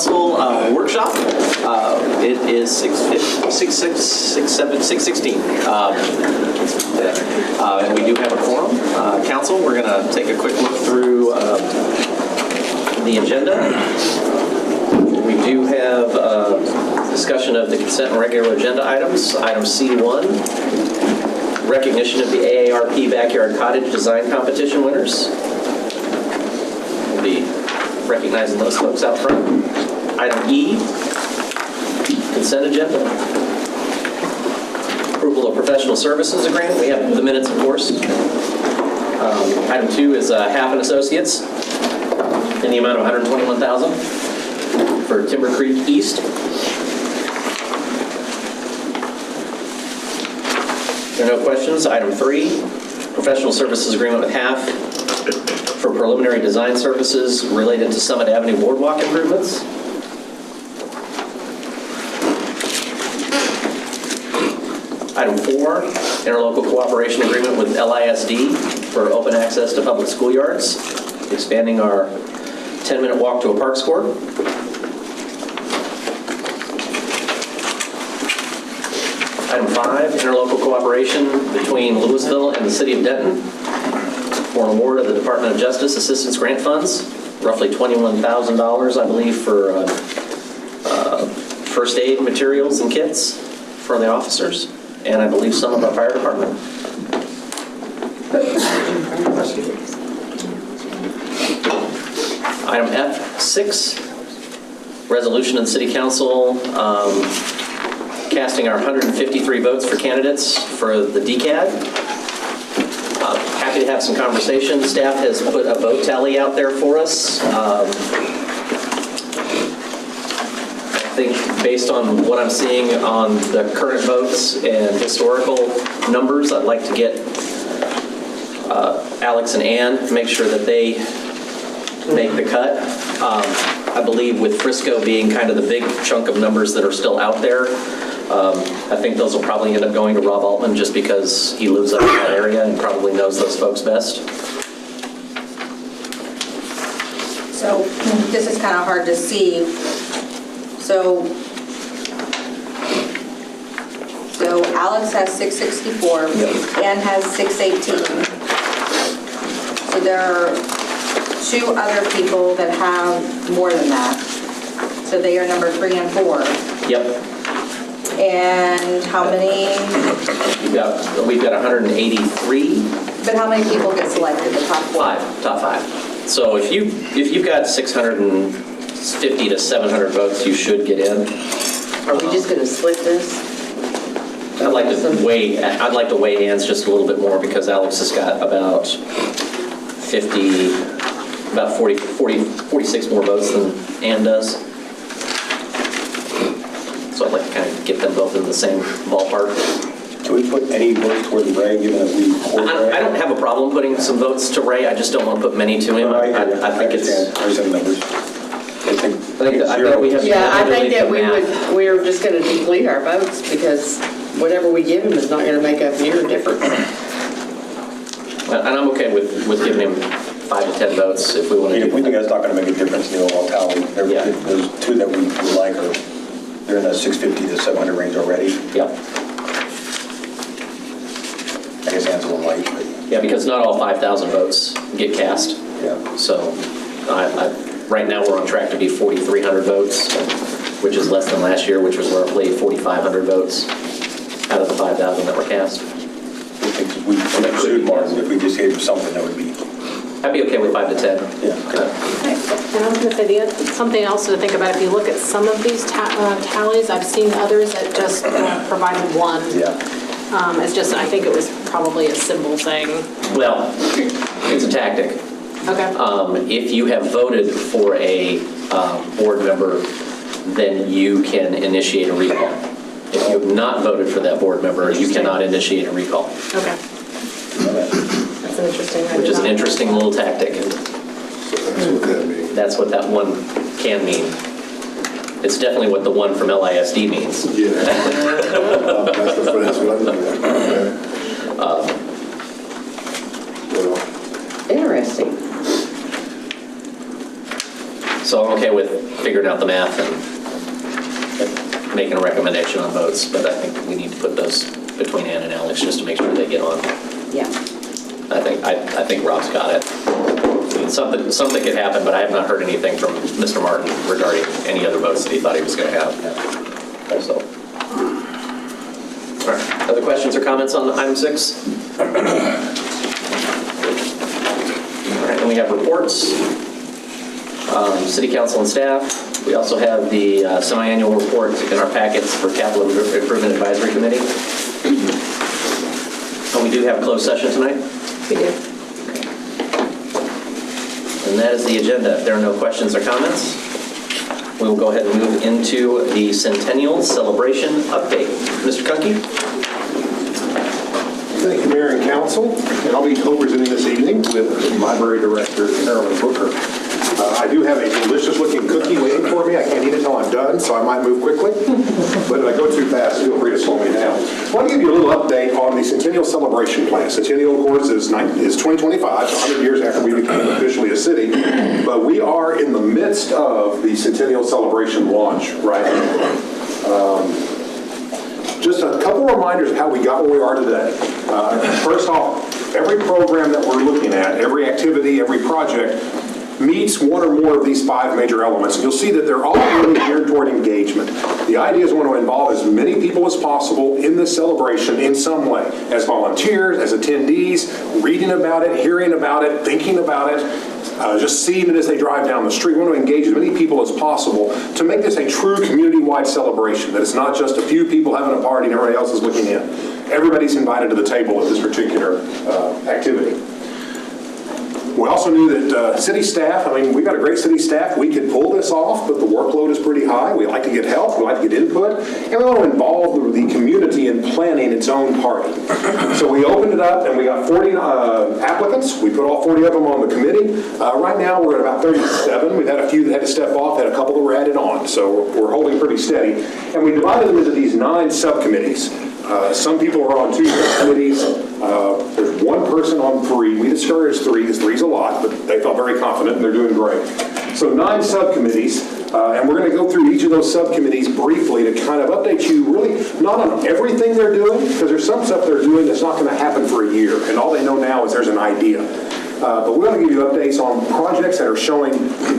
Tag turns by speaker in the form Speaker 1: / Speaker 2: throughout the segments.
Speaker 1: Council workshop. It is 6:16. And we do have a quorum. Council, we're going to take a quick look through the agenda. We do have discussion of the consent and regular agenda items. Item C1, recognition of the AARP Backyard Cottage Design Competition winners. We'll be recognizing those folks out front. Item E, consent agenda. Approval of professional services agreement. We have the minutes, of course. Item 2 is Half & Associates in the amount of $121,000 for Timber Creek East. There are no questions. Item 3, professional services agreement with Half for preliminary design services related to Summit Avenue Boardwalk improvements. Item 4, interlocal cooperation agreement with LISD for open access to public schoolyards, expanding our 10-minute walk to a park score. Item 5, interlocal cooperation between Lewisville and the City of Denton for an award of the Department of Justice Assistance Grant Funds, roughly $21,000, I believe, for first aid materials and kits for the officers, and I believe some of our fire department. Item F6, resolution of the City Council casting our 153 votes for candidates for the DCAD. Happy to have some conversation. Staff has put a vote tally out there for us. I think based on what I'm seeing on the current votes and historical numbers, I'd like to get Alex and Ann, make sure that they make the cut. I believe with Frisco being kind of the big chunk of numbers that are still out there, I think those will probably end up going to Rob Altman just because he lives up in that area and probably knows those folks best.
Speaker 2: So this is kind of hard to see. So Alex has 664, yep. Ann has 618. So there are 2 other people that have more than that. So they are number 3 and 4.
Speaker 1: Yep.
Speaker 2: And how many?
Speaker 1: We've got 183.
Speaker 2: But how many people get selected? The top 4?
Speaker 1: Top 5. So if you've got 650 to 700 votes, you should get in.
Speaker 3: Are we just going to split this?
Speaker 1: I'd like to weigh Ann's just a little bit more because Alex has got about 46 more votes than Ann does. So I'd like to kind of get them both in the same ballpark.
Speaker 4: Can we put any votes toward Ray, given that we...
Speaker 1: I don't have a problem putting some votes to Ray. I just don't want to put many to him. I think it's...
Speaker 4: There's some numbers.
Speaker 1: I think that
Speaker 3: we're just going to deplete our votes because whatever we give him is not going to make a near difference.
Speaker 1: And I'm okay with giving him 5 to 10 votes if we want to.
Speaker 4: If we think that's not going to make a difference in the overall tally, there's 2 that we like are they're in the 650 to 700 range already.
Speaker 1: Yep.
Speaker 4: I guess Ann's a little light, but
Speaker 1: yeah, because not all 5,000 votes get cast.
Speaker 4: Yeah.
Speaker 1: So right now we're on track to be 4,300 votes, which is less than last year, which was roughly 4,500 votes out of the 5,000 that were cast.
Speaker 4: I think we should mark if we just gave him something that would be.
Speaker 1: I'd be okay with 5 to 10.
Speaker 4: Yeah.
Speaker 1: Okay.
Speaker 5: And I was going to say something else to think about. If you look at some of these tallies, I've seen others that just provided 1.
Speaker 4: Yeah.
Speaker 5: It's just, I think it was probably a symbol thing.
Speaker 1: Well, it's a tactic.
Speaker 5: Okay.
Speaker 1: If you have voted for a board member, then you can initiate a recall. If you have not voted for that board member, you cannot initiate a recall.
Speaker 5: Okay. That's interesting.
Speaker 1: Which is an interesting little tactic.
Speaker 6: That's what that means.
Speaker 1: That's what that 1 can mean. It's definitely what the 1 from LISD means.
Speaker 6: Yeah. That's what I'm doing.
Speaker 3: Interesting.
Speaker 1: So So I'm okay with figuring out the math and making a recommendation on votes, but I think we need to put those between Ann and Alex just to make sure they get on.
Speaker 3: Yeah.
Speaker 1: I think Rob's got it. I mean, something could happen, but I have not heard anything from Mr. Martin regarding any other votes that he thought he was going to have. So, all right. Other questions or comments on item 6? All right, and we have reports, city council and staff. We also have the semi-annual report in our packets for Capital Improvement Advisory Committee. And we do have closed session tonight.
Speaker 3: We do.
Speaker 1: And that is the agenda. If there are no questions or comments, we will go ahead and move into the Centennial Celebration Update. Mr. Kuhnke?
Speaker 7: Thank you, Mayor and Council. And I'll be co-presenting this evening with Library Director Carolyn Booker. I do have a delicious-looking cookie waiting for me. I can't eat it until I'm done, so I might move quickly. But if I go too fast, feel free to slow me down. I want to give you a little update on the Centennial Celebration Plan. Centennial, of course, is 2025, 100 years after we became officially a city. But we are in the midst of the Centennial Celebration launch right now. Just a couple reminders of how we got where we are today. First off, every program that we're looking at, every activity, every project, meets one or more of these 5 major elements. And you'll see that they're all really geared toward engagement. The idea is we want to involve as many people as possible in this celebration in some way, as volunteers, as attendees, reading about it, hearing about it, thinking about it, just seeing it as they drive down the street. We want to engage as many people as possible to make this a true community-wide celebration, that it's not just a few people having a party and everybody else is looking in. Everybody's invited to the table at this particular activity. We also knew that city staff, we've got a great city staff. We could pull this off, but the workload is pretty high. We like to get help. We like to get input. And we want to involve the community in planning its own party. So we opened it up, and we got 40 applicants. We put all 40 of them on the committee. Right now, we're at about 37. We've had a few that had to step off, had a couple that were added on. So we're holding pretty steady. And we divided them into these 9 subcommittees. Some people are on 2 subcommittees. There's 1 person on 3. We discouraged 3 because 3's a lot, but they felt very confident and they're doing great. So 9 subcommittees, and we're going to go through each of those subcommittees briefly to kind of update you really not on everything they're doing, because there's some stuff they're doing that's not going to happen for a year, and all they know now is there's an idea. But we're going to give you updates on projects that are showing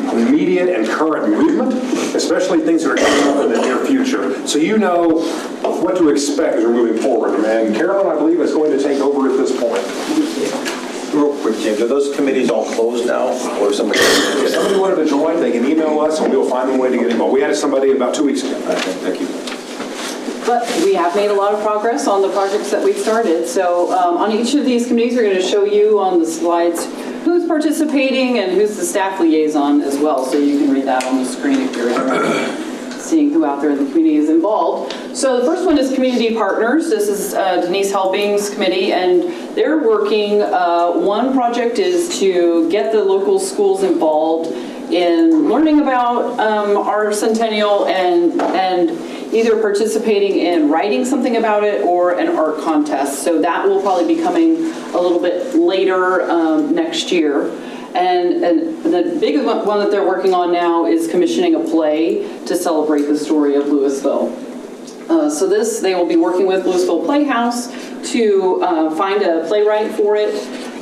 Speaker 7: immediate and current movement, especially things that are coming up in the near future. So you know what to expect as we're moving forward. And Carolyn, I believe, is going to take over at this point.
Speaker 4: Real quick, James, are those committees all closed now? Or if somebody
Speaker 7: wanted to join, they can email us and we'll find a way to get involved. We had somebody about 2 weeks ago.
Speaker 4: Thank you.
Speaker 8: But we have made a lot of progress on the projects that we've started. So on each of these committees, we're going to show you on the slides who's participating and who's the staff liaison as well. So you can read that on the screen if you're interested in seeing who out there in the community is involved. So the first one is community partners. This is Denise Helbing's committee, and they're working. One project is to get the local schools involved in learning about our centennial and either participating in writing something about it or an art contest. So that will probably be coming a little bit later next year. And the big one that they're working on now is commissioning a play to celebrate the story of Lewisville. So they will be working with Lewisville Playhouse to find a playwright for it.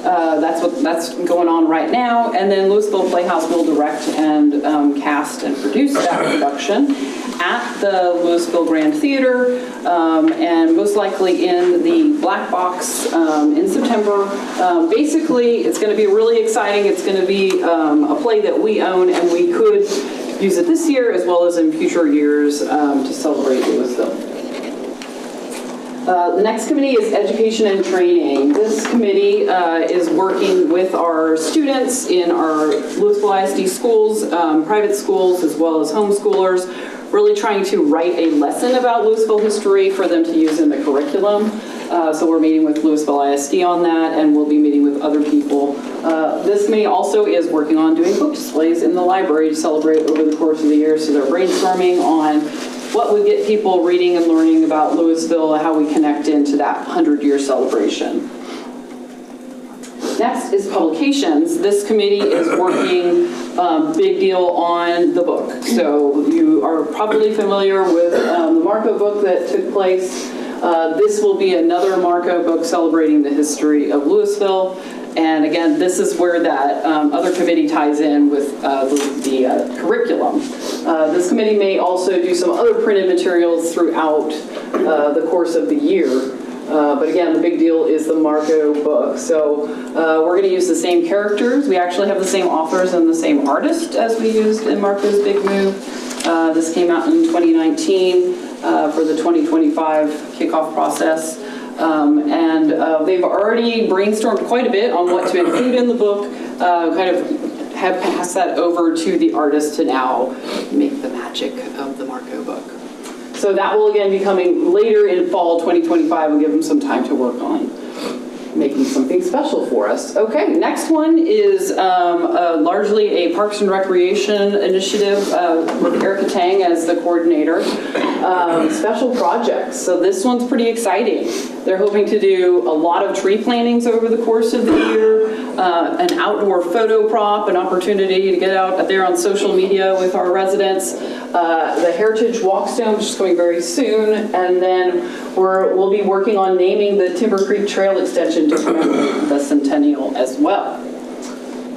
Speaker 8: That's going on right now. And then Lewisville Playhouse will direct and cast and produce that production at the Lewisville Grand Theater, and most likely in the Black Box in September. Basically, it's going to be really exciting. It's going to be a play that we own, and we could use it this year as well as in future years to celebrate Lewisville. The next committee is education and training. This committee is working with our students in our Lewisville ISD schools, private schools, as well as homeschoolers, really trying to write a lesson about Lewisville history for them to use in the curriculum. So we're meeting with Lewisville ISD on that, and we'll be meeting with other people. This committee also is working on doing book displays in the library to celebrate over the course of the year. So they're brainstorming on what would get people reading and learning about Lewisville, how we connect into that 100-year celebration. Next is publications. This committee is working big deal on the book. So you are probably familiar with the Marco book that took place. This will be another Marco book celebrating the history of Lewisville. And again, this is where that other committee ties in with the curriculum. This committee may also do some other printed materials throughout the course of the year. But again, the big deal is the Marco book. So we're going to use the same characters. We actually have the same authors and the same artist as we used in Marco's Big Move. This came out in 2019 for the 2025 kickoff process. And they've already brainstormed quite a bit on what to include in the book, kind of have passed that over to the artist to now make the magic of the Marco book. So that will again be coming later in fall 2025. We'll give them some time to work on making something special for us. Okay, next one is largely a Parks and Recreation initiative with Erica Tang as the coordinator. Special projects. So this one's pretty exciting. They're hoping to do a lot of tree plantings over the course of the year, an outdoor photo prop, an opportunity to get out there on social media with our residents, the Heritage Walkstone, which is coming very soon, and then we'll be working on naming the Timber Creek Trail extension to commemorate the centennial as well.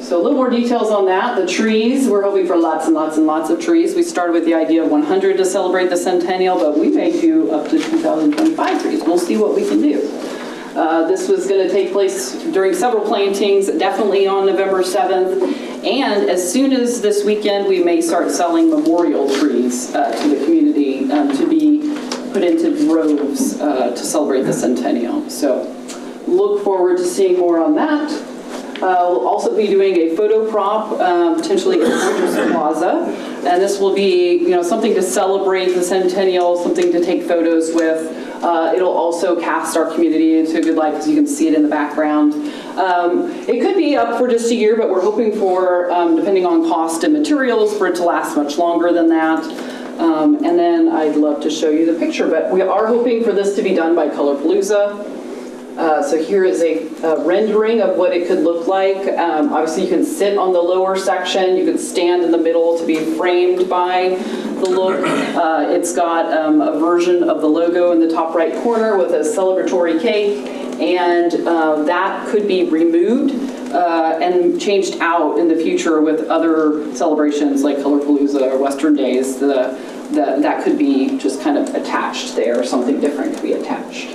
Speaker 8: So a little more details on that. The trees, we're hoping for lots and lots and lots of trees. We started with the idea of 100 to celebrate the centennial, but we may do up to 2,025 trees. We'll see what we can do. This was going to take place during several plantings, definitely on November 7th. And as soon as this weekend, we may start selling memorial trees to the community to be put into groves to celebrate the centennial. So look forward to seeing more on that. We'll also be doing a photo prop, potentially at Lewisville Plaza, and this will be, something to celebrate the centennial, something to take photos with. It'll also cast our community into a good light because you can see it in the background. It could be up for just a year, but we're hoping for, depending on cost and materials, for it to last much longer than that. And then I'd love to show you the picture, but we are hoping for this to be done by Colorpalooza. So here is a rendering of what it could look like. Obviously you can sit on the lower section, you can stand in the middle to be framed by the look. It's got a version of the logo in the top right corner with a celebratory cake, and that could be removed and changed out in the future with other celebrations like Colorpalooza or Western Days. That could be just kind of attached there, something different could be attached.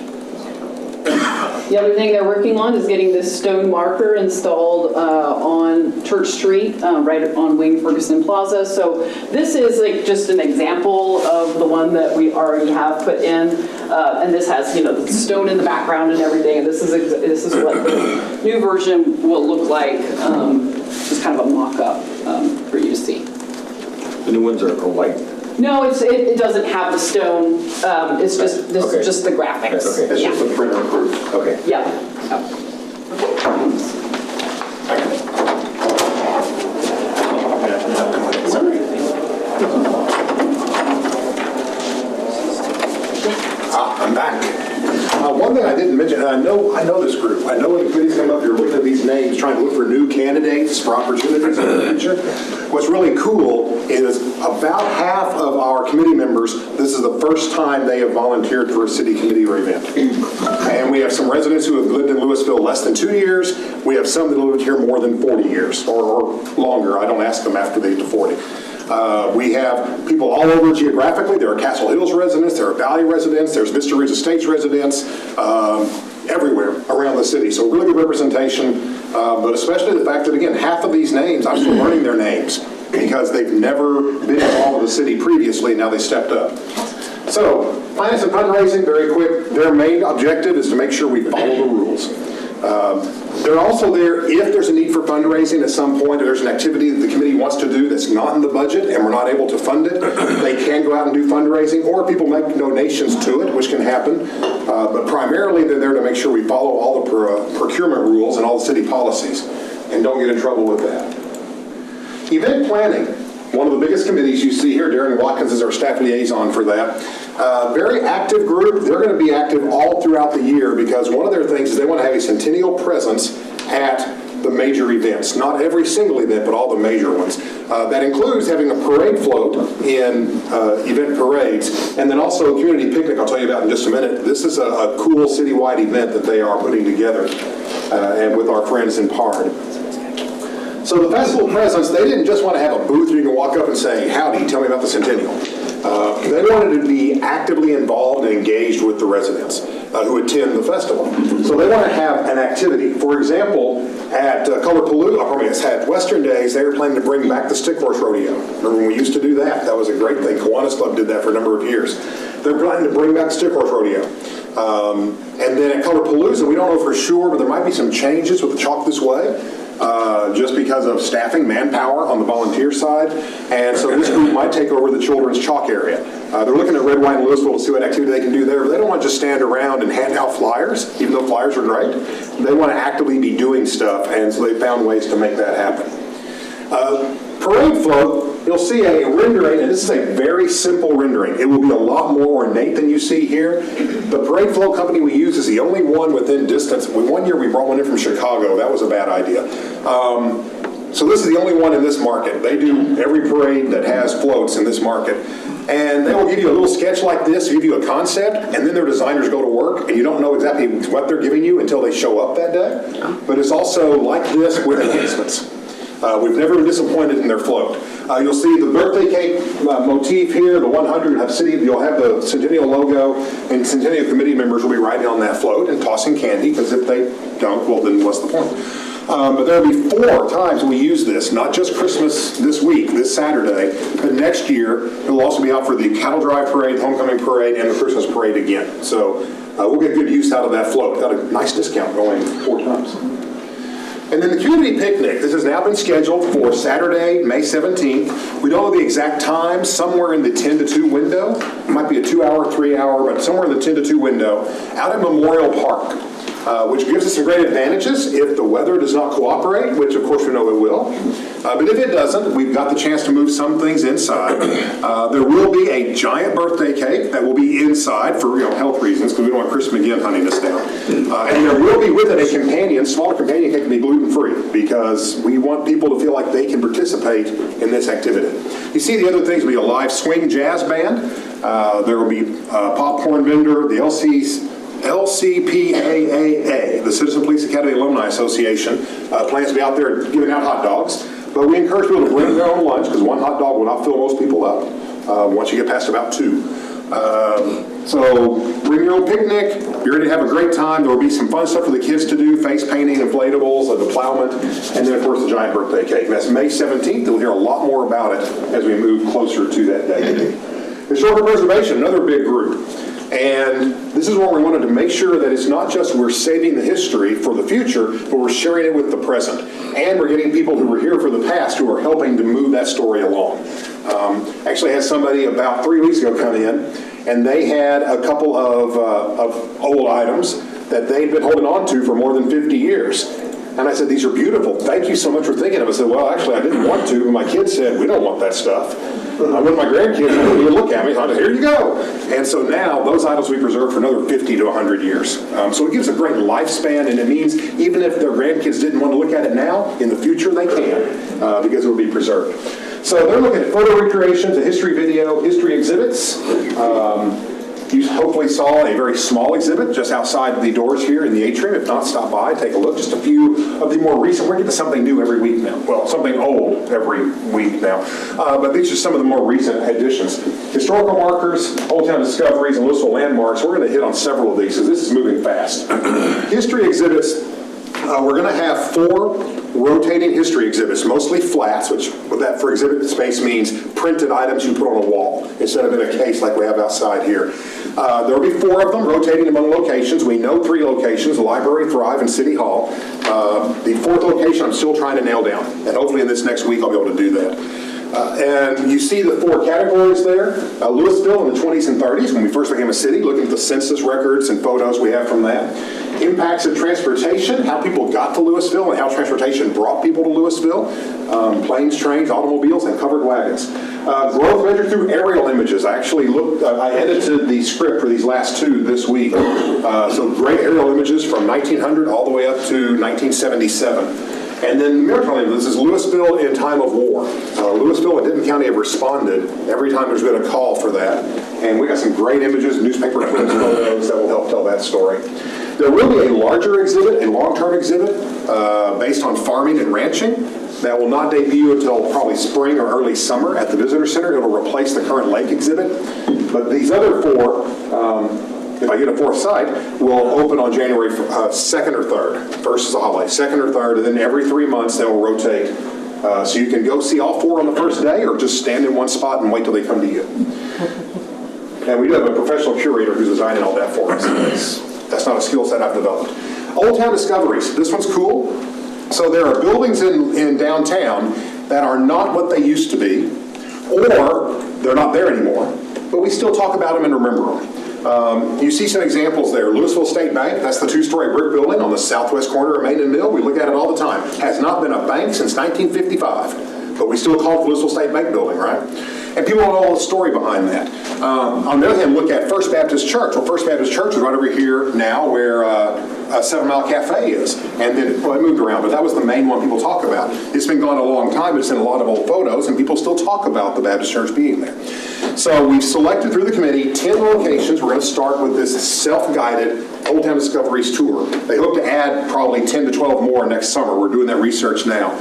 Speaker 8: The other thing they're working on is getting this stone marker installed on Church Street, right on Wayne Ferguson Plaza. So this is like just an example of the one that we already have put in, and this has the stone in the background and everything. And this is what the new version will look like, just kind of a mock-up for you to see.
Speaker 4: The new ones are white?
Speaker 8: No, it doesn't have the stone. It's just just the graphics.
Speaker 4: Okay.
Speaker 6: It's just a printer proof.
Speaker 4: Okay.
Speaker 8: Yeah.
Speaker 7: I'm back. One thing I didn't mention, and I know this group. I know when the committees come up, you're looking at these names, trying to look for new candidates for opportunities in the future. What's really cool is about half of our committee members, this is the first time they have volunteered for a city committee or event. And we have some residents who have lived in Lewisville less than 2 years. We have some that have lived here more than 40 years or longer. I don't ask them after they get to 40. We have people all over geographically. There are Castle Hills residents, there are Valley residents, there's Vista Ridge Estates residents, everywhere around the city. So really good representation, but especially the fact that, again, half of these names, I'm still learning their names because they've never been involved with the city previously, now they stepped up. So, finance and fundraising, very quick. Their main objective is to make sure we follow the rules. They're also there if there's a need for fundraising at some point, or there's an activity that the committee wants to do that's not in the budget and we're not able to fund it, they can go out and do fundraising, or people make donations to it, which can happen. But primarily they're there to make sure we follow all the procurement rules and all the city policies and don't get in trouble with that. Event planning. One of the biggest committees you see here, Darren Watkins is our staff liaison for that. Very active group. They're going to be active all throughout the year because one of their things is they want to have a centennial presence at the major events. Not every single event, but all the major ones. That includes having a parade float in event parades, and then also a community picnic I'll tell you about in just a minute. This is a cool citywide event that they are putting together and with our friends in PARD. So the Festival of Presence, they didn't just want to have a booth where you can walk up and say, howdy, tell me about the Centennial. They wanted to be actively involved and engaged with the residents who attend the festival. So they want to have an activity. For example, at at Western Days, they were planning to bring back the Stick Horse Rodeo. Remember when we used to do that? That was a great thing. Kiwanis Club did that for a number of years. They're planning to bring back the Stick Horse Rodeo. And then at Colorpalooza, we don't know for sure, but there might be some changes with the Chalk This Way. Just because of staffing, manpower on the volunteer side. And so this group might take over the children's chalk area. They're looking at Red, White, and Lewisville to see what activity they can do there. But they don't want to just stand around and hand out flyers, even though flyers are great. They want to actively be doing stuff, and so they found ways to make that happen. Parade float, you'll see a rendering, and this is a very simple rendering. It will be a lot more ornate than you see here. The parade float company we use is the only one within distance. One year we brought one in from Chicago. That was a bad idea. So this is the only one in this market. They do every parade that has floats in this market. And they will give you a little sketch like this, give you a concept, and then their designers go to work, and you don't know exactly what they're giving you until they show up that day. But it's also like this with enhancements. We've never been disappointed in their float. You'll see the birthday cake motif here, the 100, you'll have the Centennial logo, and Centennial committee members will be riding on that float and tossing candy, because if they don't, well, then what's the point? But there will be 4 times we use this, not just Christmas this week, this Saturday, but next year it will also be out for the Cattle Drive Parade, Homecoming Parade, and the Christmas Parade again. So we'll get good use out of that float. Got a nice discount going 4 times. And then the community picnic, this has now been scheduled for Saturday, May 17th. We don't know the exact time, somewhere in the 10 to 2 window. It might be a 2-hour, 3-hour, but somewhere in the 10 to 2 window, out at Memorial Park, which gives us some great advantages if the weather does not cooperate, which of course we know it will. But if it doesn't, we've got the chance to move some things inside. There will be a giant birthday cake that will be inside for health reasons, because we don't want Chris McGinn hunting us down. And there will be with it a smaller companion cake to be gluten-free, because we want people to feel like they can participate in this activity. You see the other things will be a live swing jazz band. There will be a popcorn vendor, the LCPAAA, the Citizen Police Academy Alumni Association, plans to be out there giving out hot dogs. But we encourage people to bring their own lunch, because one hot dog will not fill most people up once you get past about 2. So bring your own picnic. You're ready to have a great time. There will be some fun stuff for the kids to do, face painting, inflatables, the plowman, and then of course the giant birthday cake. And that's May 17th. You'll hear a lot more about it as we move closer to that day. Historical preservation, another big group. And this is where we wanted to make sure that it's not just we're saving the history for the future, but we're sharing it with the present. And we're getting people who were here for the past who are helping to move that story along. Actually had somebody about 3 weeks ago come in, and they had a couple of old items that they'd been holding on to for more than 50 years. And I said, these are beautiful. Thank you so much for thinking of it. I said, well, actually, I didn't want to, but my kids said, we don't want that stuff. I went to my grandkids, and they would look at me, and I said, here you go. And so now, those items we preserve for another 50 to 100 years. So it gives a great lifespan, and it means even if their grandkids didn't want to look at it now, in the future they can, because it will be preserved. So they're looking at photo recreations, a history video, history exhibits. You hopefully saw a very small exhibit just outside the doors here in the atrium. If not, stop by, take a look. Just a few of the more recent. We're getting something new every week now. Well, something old every week now. But these are some of the more recent additions. Historical markers, Old Town discoveries, and Lewisville landmarks. We're going to hit on several of these because this is moving fast. History exhibits. We're going to have 4 rotating history exhibits, mostly flats, which that for exhibit space means printed items you put on a wall instead of in a case like we have outside here. There will be 4 of them rotating among locations. We know 3 locations, the Library, Thrive, and City Hall. The 4th location I'm still trying to nail down, and hopefully in this next week I'll be able to do that. And you see the 4 categories there. Lewisville in the 20s and 30s, when we first became a city, looking at the census records and photos we have from that. Impacts of transportation, how people got to Lewisville and how transportation brought people to Lewisville. Planes, trains, automobiles, and covered wagons. Growth measured through aerial images. I actually I edited the script for these last 2 this week. So great aerial images from 1900 all the way up to 1977. And then Maritime, this is Lewisville in time of war. Lewisville and Denton County have responded every time there's been a call for that. And we got some great images, newspaper clips, photos that will help tell that story. There will be a larger exhibit, a long-term exhibit, based on farming and ranching that will not debut until probably spring or early summer at the Visitor Center. It will replace the current lake exhibit. But these other four, if I get a fourth site, will open on January 2nd or 3rd. First is a holiday, 2nd or 3rd, and then every 3 months they will rotate. So you can go see all four on the first day or just stand in one spot and wait till they come to you. And we do have a professional curator who's designing all that for us. That's not a skill set I've developed. Old Town Discoveries. This one's cool. So there are buildings in downtown that are not what they used to be, or they're not there anymore, but we still talk about them and remember them. You see some examples there. Lewisville State Bank, that's the two-story brick building on the southwest corner of Main and Mill. We look at it all the time. Has not been a bank since 1955, but we still call it Lewisville State Bank building, right? And people don't know the story behind that. On the other hand, look at First Baptist Church. Well, First Baptist Church is right over here now where 7 Mile Cafe is. And then, well, it moved around, but that was the main one people talk about. It's been gone a long time, but it's in a lot of old photos, and people still talk about the Baptist Church being there. So we've selected through the committee 10 locations. We're going to start with this self-guided Old Town Discoveries tour. They hope to add probably 10 to 12 more next summer. We're doing that research now.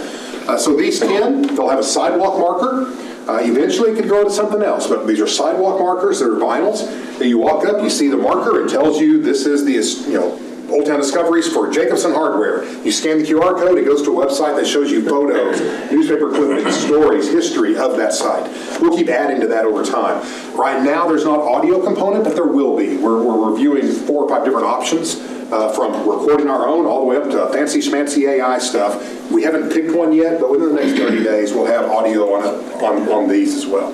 Speaker 7: So these 10, they'll have a sidewalk marker. Eventually it could grow to something else, but these are sidewalk markers. They're vinyls. Then you walk up, you see the marker. It tells you this is the, Old Town Discoveries for Jacobson Hardware. You scan the QR code, it goes to a website that shows you photos, newspaper clippings, stories, history of that site. We'll keep adding to that over time. Right now, there's not audio component, but there will be. We're reviewing 4 or 5 different options, from recording our own all the way up to fancy schmancy AI stuff. We haven't picked one yet, but within the next 30 days, we'll have audio on these as well.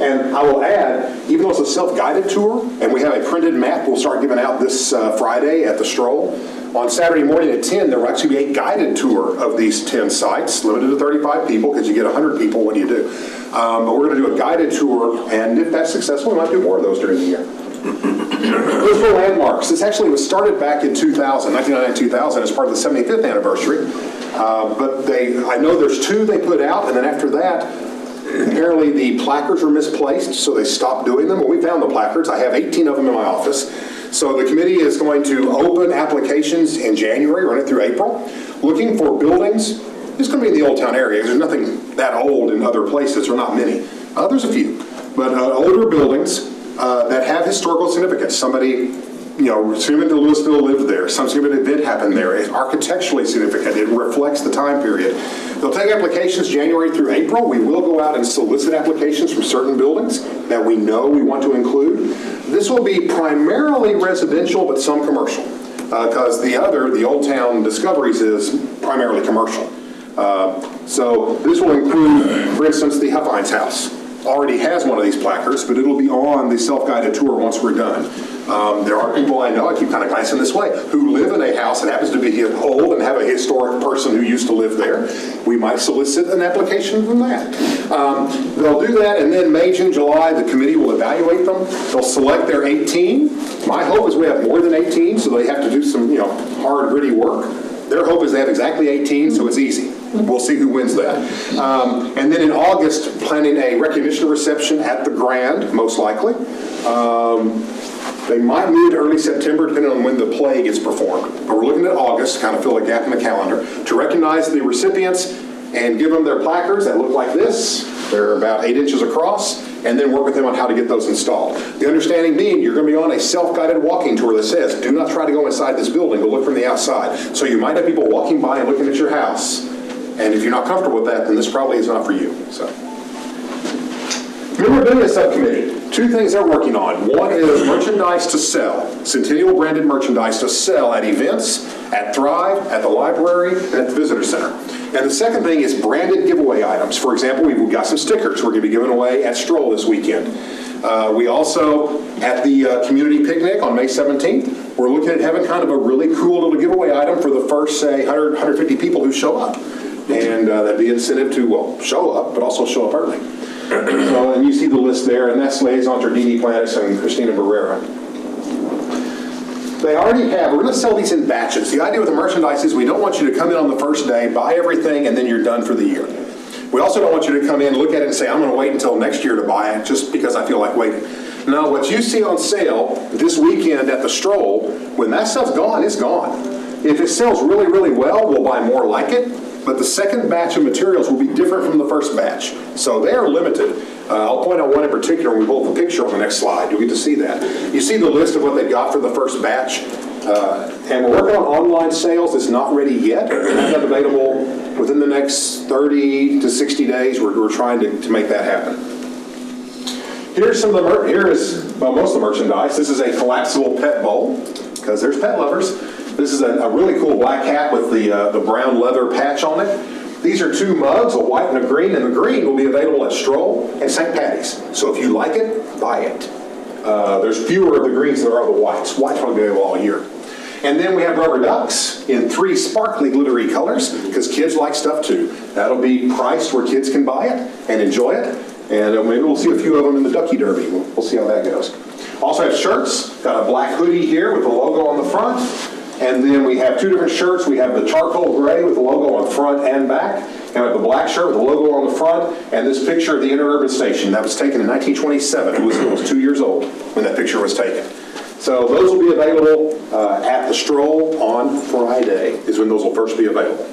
Speaker 7: And I will add, even though it's a self-guided tour, and we have a printed map we'll start giving out this Friday at the Stroll, on Saturday morning at 10, there will actually be a guided tour of these 10 sites, limited to 35 people, because you get 100 people, what do you do? But we're going to do a guided tour, and if that's successful, we might do more of those during the year. Those were landmarks. This actually was started back in 1999-2000, as part of the 75th anniversary. But I know there's 2 they put out, and then after that, apparently the placards were misplaced, so they stopped doing them. Well, we found the placards. I have 18 of them in my office. So the committee is going to open applications in January, run it through April, looking for buildings. It's going to be in the Old Town area. There's nothing that old in other places, or not many. There's a few. But older buildings that have historical significance. Somebody, significant to Lewisville lived there. Some significant event happened there. It's architecturally significant. It reflects the time period. They'll take applications January through April. We will go out and solicit applications from certain buildings that we know we want to include. This will be primarily residential, but some commercial, because the Old Town Discoveries, is primarily commercial. So this will include, for instance, the Huffines House. Already has one of these placards, but it'll be on the self-guided tour once we're done. There are people I know, I keep kind of glancing this way, who live in a house that happens to be old and have a historic person who used to live there. We might solicit an application from that. They'll do that, and then May, June, July, the committee will evaluate them. They'll select their 18. My hope is we have more than 18, so they have to do some hard, gritty work. Their hope is they have exactly 18, so it's easy. We'll see who wins that. And then in August, planning a recognition reception at the Grand, most likely. They might move to early September, depending on when the play gets performed. But we're looking at August, kind of fill a gap in the calendar, to recognize the recipients and give them their placards that look like this. They're about 8 inches across, and then work with them on how to get those installed. The understanding being you're going to be on a self-guided walking tour that says, do not try to go inside this building, but look from the outside. So you might have people walking by and looking at your house. And if you're not comfortable with that, then this probably is not for you. So, Memorabilia Subcommittee. 2 things they're working on. One is merchandise to sell, Centennial branded merchandise to sell at events, at Thrive, at the library, and at the Visitor Center. And the second thing is branded giveaway items. For example, we've got some stickers we're going to be giving away at Stroll this weekend. We also, at the community picnic on May 17th, we're looking at having kind of a really cool little giveaway item for the first, say, 100, 150 people who show up. And that'd be incentive to, show up, but also show up early. So, and you see the list there, and that's liaisons are Dee Dee Plantis and Christina Barrera. They already have, we're going to sell these in batches. The idea with the merchandise is we don't want you to come in on the first day, buy everything, and then you're done for the year. We also don't want you to come in, look at it, and say, I'm going to wait until next year to buy it just because I feel like waiting. No, what you see on sale this weekend at the stroll, when that stuff's gone, it's gone. If it sells really, really well, we'll buy more like it, but the second batch of materials will be different from the first batch. So they are limited. I'll point out one in particular, and we pull up a picture on the next slide. You'll get to see that. You see the list of what they've got for the first batch, and we're working on online sales. It's not ready yet. We'll have that available within the next 30 to 60 days. We're trying to make that happen. Here's some of the here is most of the merchandise. This is a collapsible pet bowl, because there's pet lovers. This is a really cool black hat with the brown leather patch on it. These are two mugs, a white and a green, and the green will be available at Stroll and St. Patty's. So if you like it, buy it. There's fewer of the greens than there are the whites. Whites will be available all year. And then we have rubber ducks in 3 sparkly, glittery colors, because kids like stuff too. That'll be priced where kids can buy it and enjoy it. And maybe we'll see a few of them in the Ducky Derby. We'll see how that goes. Also have shirts. Got a black hoodie here with the logo on the front. And then we have 2 different shirts. We have the charcoal gray with the logo on front and back. And we have the black shirt with the logo on the front. And this picture of the interurban station that was taken in 1927. It was 2 years old when that picture was taken. So those will be available at the Stroll on Friday is when those will first be available.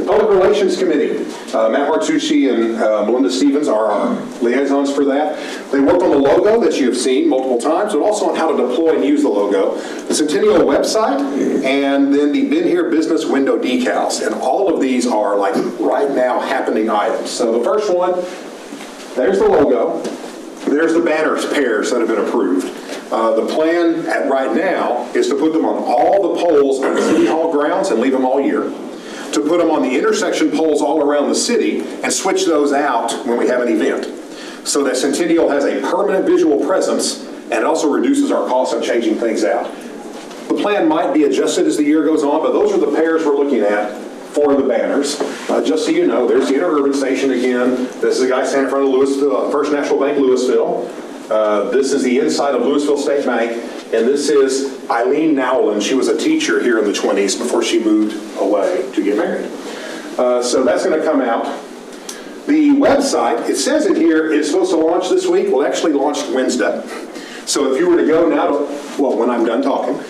Speaker 7: Public Relations Committee. Matt Martucci and Melinda Stevens are our liaisons for that. They worked on the logo that you have seen multiple times, but also on how to deploy and use the logo, the Centennial website, and then the Been Here Business window decals. And all of these are like right now happening items. So the first one, there's the logo. There's the banner pairs that have been approved. The plan right now is to put them on all the poles on the City Hall grounds and leave them all year. To put them on the intersection poles all around the city and switch those out when we have an event. So that Centennial has a permanent visual presence and it also reduces our costs of changing things out. The plan might be adjusted as the year goes on, but those are the pairs we're looking at for the banners. Just so you know, there's the interurban station again. This is a guy standing in front of Lewisville, First National Bank Lewisville. This is the inside of Lewisville State Bank, and this is Eileen Nowlin. She was a teacher here in the 20s before she moved away to get married. So that's going to come out. The website, it says it here, it's supposed to launch this week. Well, it actually launched Wednesday. So if you were to go now to, well, when I'm done talking,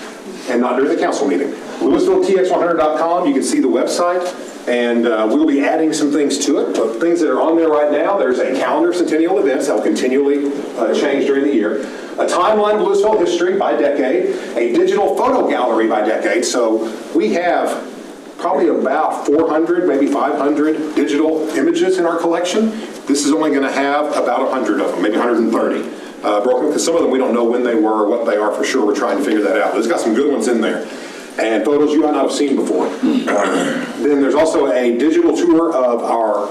Speaker 7: and not during the council meeting, LewisvilleTX100.com, you can see the website. And we'll be adding some things to it. But things that are on there right now, there's a calendar of Centennial events that will continually change during the year. A timeline of Lewisville history by decade. A digital photo gallery by decade. So we have probably about 400, maybe 500 digital images in our collection. This is only going to have about 100 of them, maybe 130. Broken, because some of them we don't know when they were or what they are for sure. We're trying to figure that out. But it's got some good ones in there. And photos you might not have seen before. Then there's also a digital tour of our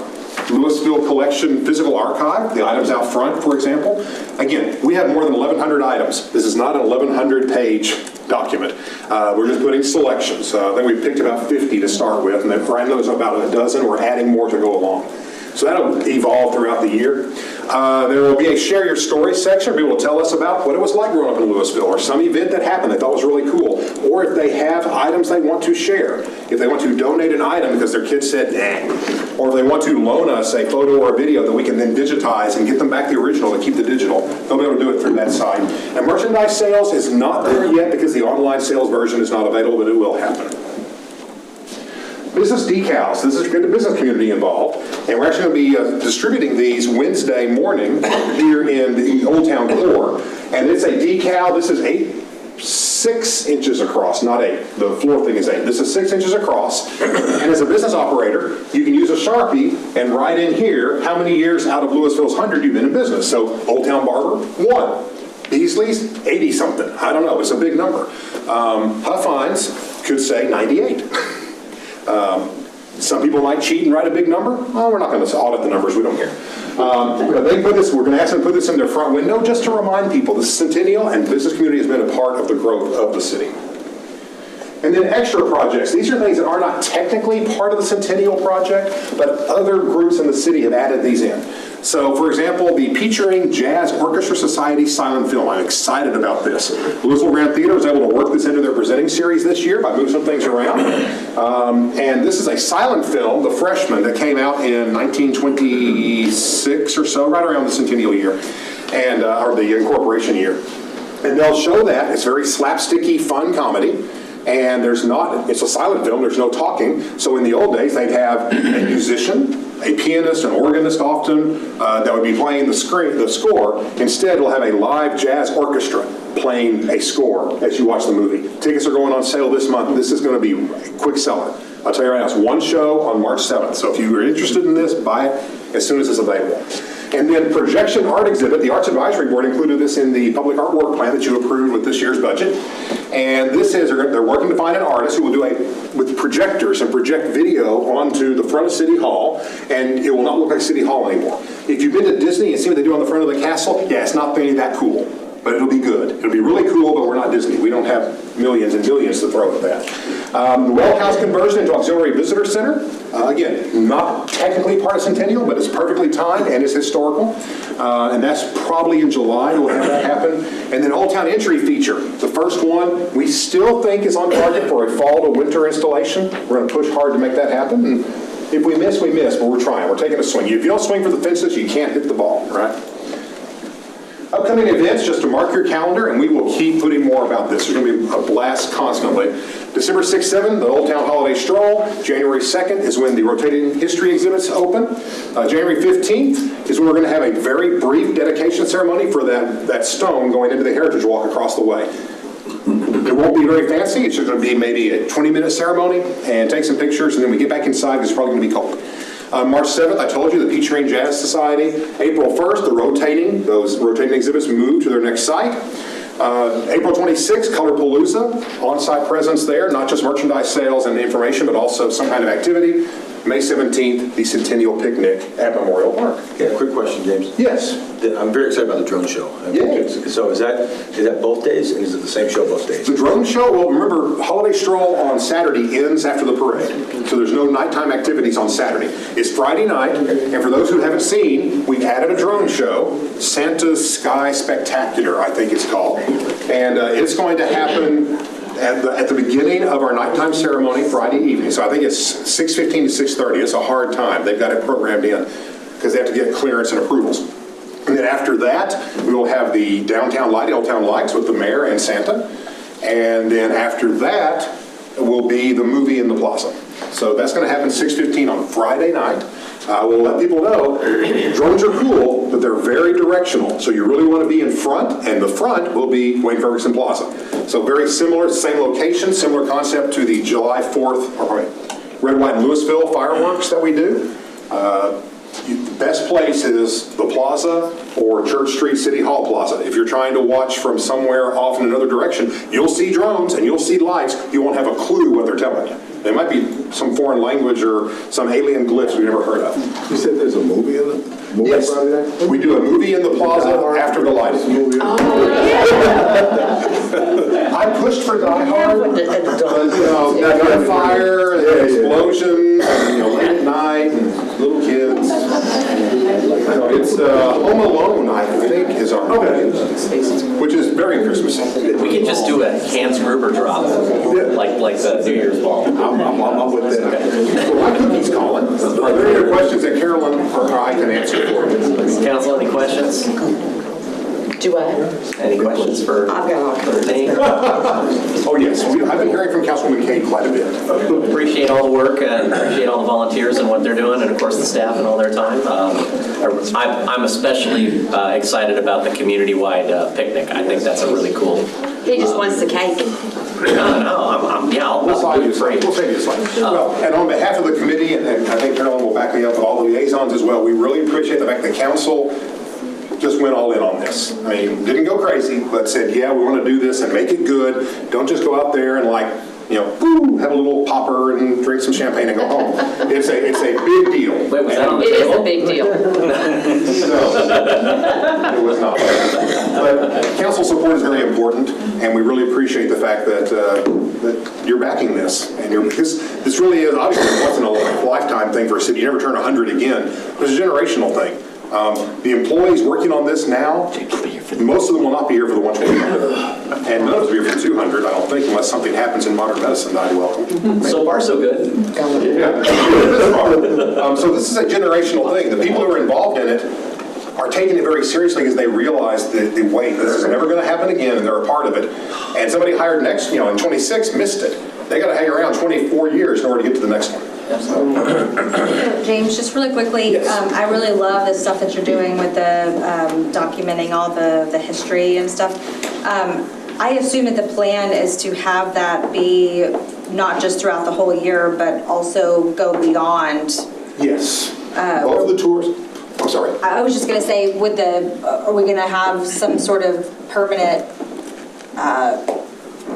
Speaker 7: Lewisville collection physical archive, the items out front, for example. Again, we have more than 1,100 items. This is not an 1,100-page document. We're just putting selections. I think we picked about 50 to start with, and then Brian knows about a dozen. We're adding more to go along. So that'll evolve throughout the year. There will be a share your story section. People will tell us about what it was like growing up in Lewisville or some event that happened they thought was really cool. Or if they have items they want to share. If they want to donate an item because their kids said, nah. Or if they want to loan us a photo or a video that we can then digitize and get them back the original and keep the digital, they'll be able to do it through that site. And merchandise sales is not there yet because the online sales version is not available, but it will happen. Business decals. This is to get the business community involved. And we're actually going to be distributing these Wednesday morning here in the Old Town core. And it's a decal. This is 6 inches across, not 8. The floor thing is 8. This is 6 inches across. And as a business operator, you can use a Sharpie and write in here how many years out of Lewisville's 100 you've been in business. So Old Town Barber, 1. Beasley's, 80-something. I don't know. It's a big number. Huff Hines could say 98. Some people might cheat and write a big number. Oh, we're not going to audit the numbers. We don't care. They put this. We're going to ask them to put this in their front window just to remind people the Centennial and business community has been a part of the growth of the city. And then extra projects. These are things that are not technically part of the Centennial project, but other groups in the city have added these in. So, for example, the Featuring Jazz Orchestra Society silent film. I'm excited about this. Lewisville Grand Theater was able to work this into their presenting series this year by moving some things around. And this is a silent film, The Freshman, that came out in 1926 or so, right around the centennial year, and or the incorporation year. And they'll show that. It's very slapsticky, fun comedy. And it's a silent film, there's no talking. So in the old days, they'd have a musician, a pianist, an organist often, that would be playing the score. Instead, we'll have a live jazz orchestra playing a score as you watch the movie. Tickets are going on sale this month. This is going to be a quick seller. I'll tell you right now, it's one show on March 7th. So if you are interested in this, buy it as soon as it's available. And then projection art exhibit, the Arts Advisory Board included this in the public art work plan that you approved with this year's budget. And this is, they're working to find an artist who will do with projectors and project video onto the front of City Hall, and it will not look like City Hall anymore. If you've been to Disney and seen what they do on the front of the castle, yeah, it's not really that cool, but it'll be good. It'll be really cool, but we're not Disney. We don't have millions and millions to throw at that. The Well House conversion into Auxiliary Visitor Center, again, not technically part of Centennial, but it's perfectly timed and it's historical. And that's probably in July we'll have that happen. And then Old Town Entry feature, the first one, we still think is on target for a fall to winter installation. We're going to push hard to make that happen. And if we miss, we miss, but we're trying. We're taking a swing. If you don't swing for the fences, you can't hit the ball, right? Upcoming events, just to mark your calendar, and we will keep putting more about this. There's going to be a blast constantly. December 6th, 7th, the Old Town Holiday Stroll. January 2nd is when the rotating history exhibits open. January 15th is when we're going to have a very brief dedication ceremony for that stone going into the Heritage Walk across the way. It won't be very fancy. It's just going to be maybe a 20-minute ceremony and take some pictures, and then we get back inside because it's probably going to be cold. March 7th, I told you, the Featuring Jazz Society. April 1st, those rotating exhibits move to their next site. April 26th, Colorpalooza, on-site presence there, not just merchandise sales and information, but also some kind of activity. May 17th, the Centennial Picnic at Memorial Park.
Speaker 4: Yeah, quick question, James.
Speaker 7: Yes.
Speaker 4: I'm very excited about the drone show.
Speaker 7: Yeah.
Speaker 4: So is that both days, and is it the same show both days?
Speaker 7: The drone show, well, remember, Holiday Stroll on Saturday ends after the parade. So there's no nighttime activities on Saturday. It's Friday night, and for those who haven't seen, we've added a drone show, Santa's Sky Spectacular, I think it's called. And it's going to happen at the beginning of our nighttime ceremony Friday evening. So I think it's 6:15 to 6:30. It's a hard time. They've got it programmed in because they have to get clearance and approvals. And then after that, we will have the downtown light, Old Town Lights with the mayor and Santa. And then after that will be the movie in the plaza. So that's going to happen 6:15 on Friday night. We'll let people know drones are cool, but they're very directional. So you really want to be in front, and the front will be Wayne Ferguson Plaza. So very similar, same location, similar concept to the July 4th, Red, White, and Lewisville fireworks that we do. The best place is the plaza or Church Street City Hall Plaza. If you're trying to watch from somewhere off in another direction, you'll see drones and you'll see lights. You won't have a clue what they're telling you. There might be some foreign language or some alien glyphs we've never heard of.
Speaker 6: You said there's a movie in it?
Speaker 7: Yes, we do a movie in the plaza after the lighting. I pushed for Die Hard, but gunfire, and explosions, late at night, and little kids. It's Home Alone, I think, is our movie, which is very Christmassy.
Speaker 1: We could just do a Hans Gruber drop, like the New Year's ball.
Speaker 7: I'm with that. Well, my cookie's calling. Are there any questions that Carolyn or I can answer for you?
Speaker 1: Council, any questions?
Speaker 2: Do I?
Speaker 1: Any questions for
Speaker 2: I've got
Speaker 1: the team?
Speaker 7: Oh, yes. I've been hearing from Councilwoman Kate quite a bit.
Speaker 1: Appreciate all the work and appreciate all the volunteers and what they're doing, and of course the staff and all their time. I'm especially excited about the community-wide picnic. I think that's a really cool.
Speaker 2: He just wants the cake.
Speaker 7: We'll save you a slide. Well, and on behalf of the committee, and I think Carolyn will back me up with all the liaisons as well, we really appreciate the fact the council just went all in on this. I mean, didn't go crazy, but said, yeah, we want to do this and make it good. Don't just go out there and have a little popper and drink some champagne and go home. It's a big deal.
Speaker 1: Wait, was that on the
Speaker 2: It
Speaker 1: table?
Speaker 2: is a big deal.
Speaker 7: No, it was not. But council support is very important, and we really appreciate the fact that you're backing this. And this really is obviously a once in a lifetime thing for a city. You never turn 100 again. It's a generational thing. The employees working on this now, most of them will not be here for the 125. And none of us will be here for 200, I don't think, unless something happens in modern medicine that I'd welcome.
Speaker 1: So far, so good.
Speaker 7: Yeah. So this is a generational thing. The people who are involved in it are taking it very seriously because they realize the weight. This is never going to happen again, and they're a part of it. And somebody hired next, in 26 missed it. They got to hang around 24 years in order to get to the next one.
Speaker 2: James, just really quickly,
Speaker 7: Yes.
Speaker 2: I really love the stuff that you're doing with the documenting all the history and stuff. I assume that the plan is to have that be not just throughout the whole year, but also go beyond.
Speaker 7: Yes. Both of the tours. I'm sorry.
Speaker 2: I was just going to say, are we going to have some sort of permanent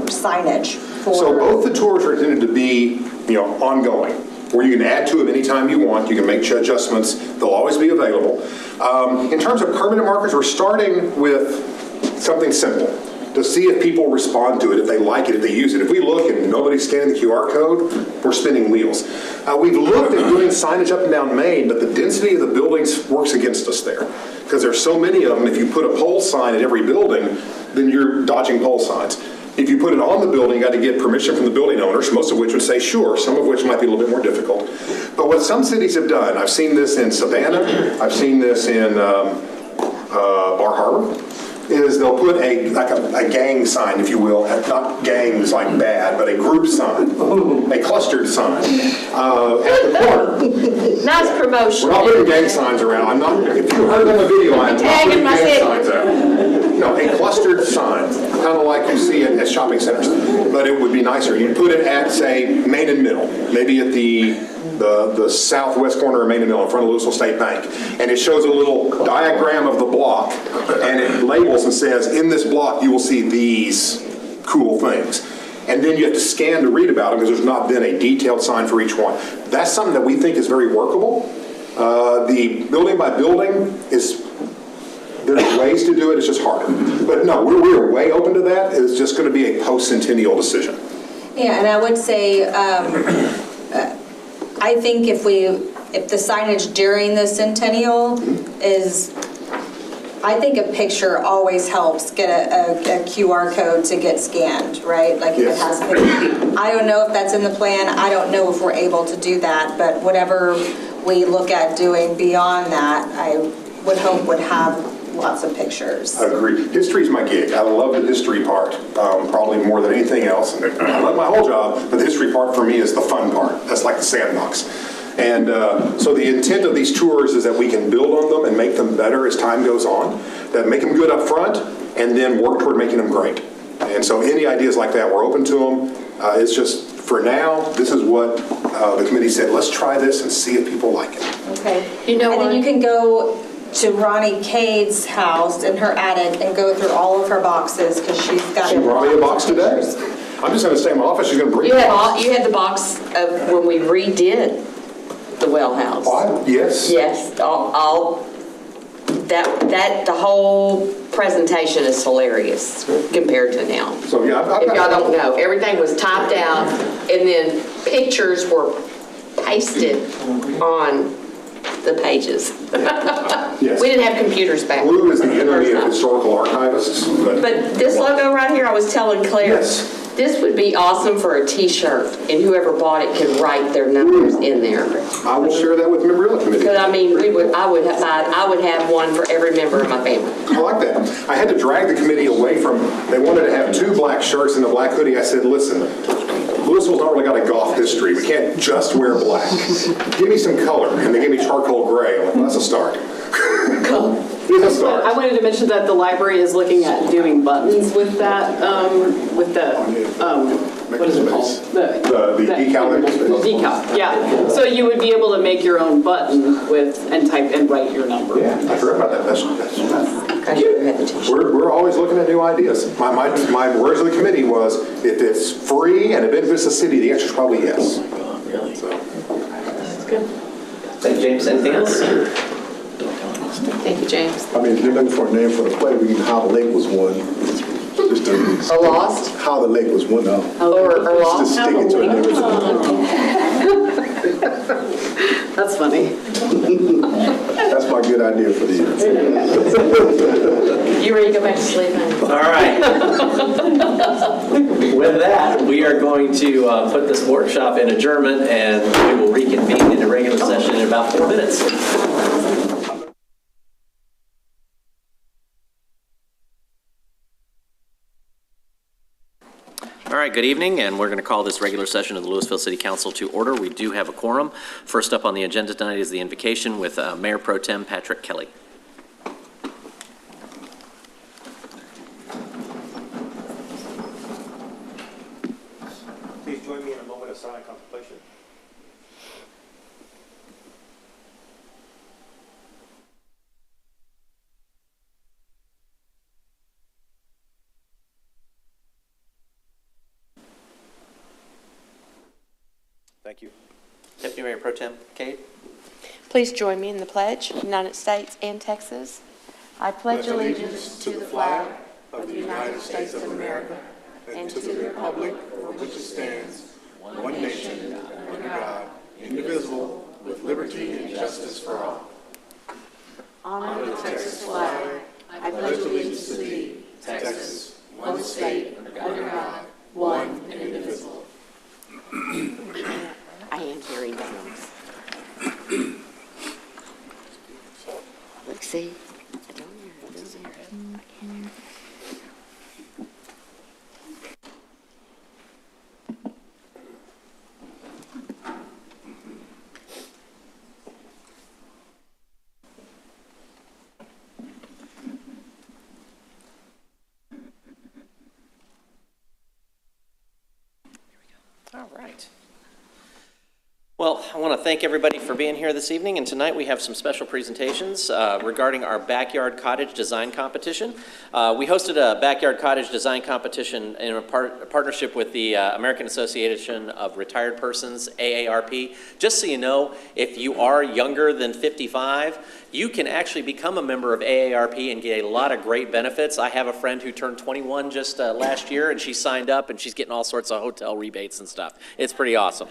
Speaker 2: signage for?
Speaker 7: So both the tours are intended to be, ongoing, where you can add to them anytime you want. You can make adjustments. They'll always be available. In terms of permanent markers, we're starting with something simple to see if people respond to it, if they like it, if they use it. If we look and nobody's scanning the QR code, we're spinning wheels. We've looked at doing signage up and down Main, but the density of the buildings works against us there. Because there's so many of them, if you put a pole sign at every building, then you're dodging pole signs. If you put it on the building, you got to get permission from the building owners, most of which would say sure, some of which might be a little bit more difficult. But what some cities have done, I've seen this in Savannah, I've seen this in Bar Harbor, is they'll put a gang sign, if you will, not gangs like bad, but a group sign, a clustered sign at the corner.
Speaker 3: Nice promotion.
Speaker 7: We're not putting gang signs around. I'm not, if you heard on the video, I'm not putting gang signs out. No, a clustered sign, kind of like you see at shopping centers. But it would be nicer. You'd put it at, say, Main and Middle, maybe at the southwest corner of Main and Middle in front of Lewisville State Bank. And it shows a little diagram of the block, and it labels and says, in this block you will see these cool things. And then you have to scan to read about them because there's not been a detailed sign for each one. That's something that we think is very workable. The building by building there's ways to do it, it's just harder. But no, we're way open to that. It's just going to be a post-centennial decision.
Speaker 2: Yeah, and I would say, I think if the signage during the centennial is, I think a picture always helps get a QR code to get scanned, right? Like if it has a picture. I don't know if that's in the plan. I don't know if we're able to do that, but whatever we look at doing beyond that, I would hope would have lots of pictures.
Speaker 7: I agree. History's my gig. I love the history part, probably more than anything else. And I love my whole job, but the history part for me is the fun part. That's like the sandbox. And so the intent of these tours is that we can build on them and make them better as time goes on, that make them good up front, and then work toward making them great. And so any ideas like that, we're open to them. It's just, for now, this is what the committee said. Let's try this and see if people like it.
Speaker 2: Okay.
Speaker 3: You know
Speaker 2: and
Speaker 3: what?
Speaker 2: then you can go to Ronnie Cade's house in her attic and go through all of her boxes because she's got.
Speaker 7: She brought me a box today. I'm just going to stay in my office. She's going to bring
Speaker 3: You
Speaker 7: me a box.
Speaker 3: had the box of when we redid the well house.
Speaker 7: Yes.
Speaker 3: Yes, all that the whole presentation is hilarious compared to now.
Speaker 7: So yeah, I've
Speaker 3: If
Speaker 7: got-
Speaker 3: y'all don't know, everything was typed out and then pictures were pasted on the pages.
Speaker 7: Yes.
Speaker 3: We didn't have computers back.
Speaker 7: Blue is the enemy of
Speaker 3: First time.
Speaker 7: historical archivists.
Speaker 3: But this logo right here, I was telling Claire,
Speaker 7: Yes.
Speaker 3: this would be awesome for a t-shirt and whoever bought it could write their numbers in there.
Speaker 7: I will share that with the Memorial Committee.
Speaker 3: Because I mean, I would have one for every member of my family.
Speaker 7: I like that. I had to drag the committee away from, they wanted to have 2 black shirts and a black hoodie. I said, listen, Lewisville's not really got a golf history. We can't just wear black. Give me some color. And they gave me charcoal gray. I'm like, well, that's a start. It's a start.
Speaker 8: I wanted to mention that the library is looking at doing buttons with that, what is it called?
Speaker 7: The decal.
Speaker 8: Decal, yeah. So you would be able to make your own button and type and write your number.
Speaker 7: Yeah, I forgot about that. That's
Speaker 3: I should have had the t-shirt.
Speaker 7: we're always looking at new ideas. My words of the committee was, if it's free and it benefits the city, the answer is probably yes.
Speaker 1: Really?
Speaker 7: So.
Speaker 8: That's good.
Speaker 1: Thank you, James. Anything else?
Speaker 3: Thank you, James.
Speaker 6: I mean, if you're looking for a name for the play, we can How the Lake Was Won. Just to,
Speaker 3: Or lost?
Speaker 6: How the Lake Was Won.
Speaker 3: Or
Speaker 6: Just
Speaker 3: lost?
Speaker 6: stick it to a name.
Speaker 8: That's funny.
Speaker 6: That's my good idea for the year.
Speaker 3: You ready to go back to sleep, honey?
Speaker 1: All right. With that, we are going to put this workshop in adjournment, and we will reconvene in a regular session in about 4 minutes. All right, good evening, and we're going to call this regular session of the Lewisville City Council to order. We do have a quorum. First up on the agenda tonight is the invocation with Mayor Pro Tem Patrick Kelly.
Speaker 4: Please join me in a moment of silent contemplation. Thank you.
Speaker 1: Deputy Mayor Pro Tem Kate.
Speaker 9: Please join me in the pledge, United States and Texas. I pledge allegiance to the flag of the United States of America and to the republic for which it stands, one nation, under God, indivisible, with liberty and justice for all. Honor the Texas flag. I pledge allegiance to thee, Texas, one state, under God, one and indivisible. I am hearing drums. Look, see? I don't hear it. Doesn't hear it. I can't hear it.
Speaker 1: All right. Well, I want to thank everybody for being here this evening, and tonight we have some special presentations regarding our backyard cottage design competition. We hosted a backyard cottage design competition in a partnership with the American Association of Retired Persons, AARP. Just so you know, if you are younger than 55, you can actually become a member of AARP and get a lot of great benefits. I have a friend who turned 21 just last year, and she signed up, and she's getting all sorts of hotel rebates and stuff. It's pretty awesome.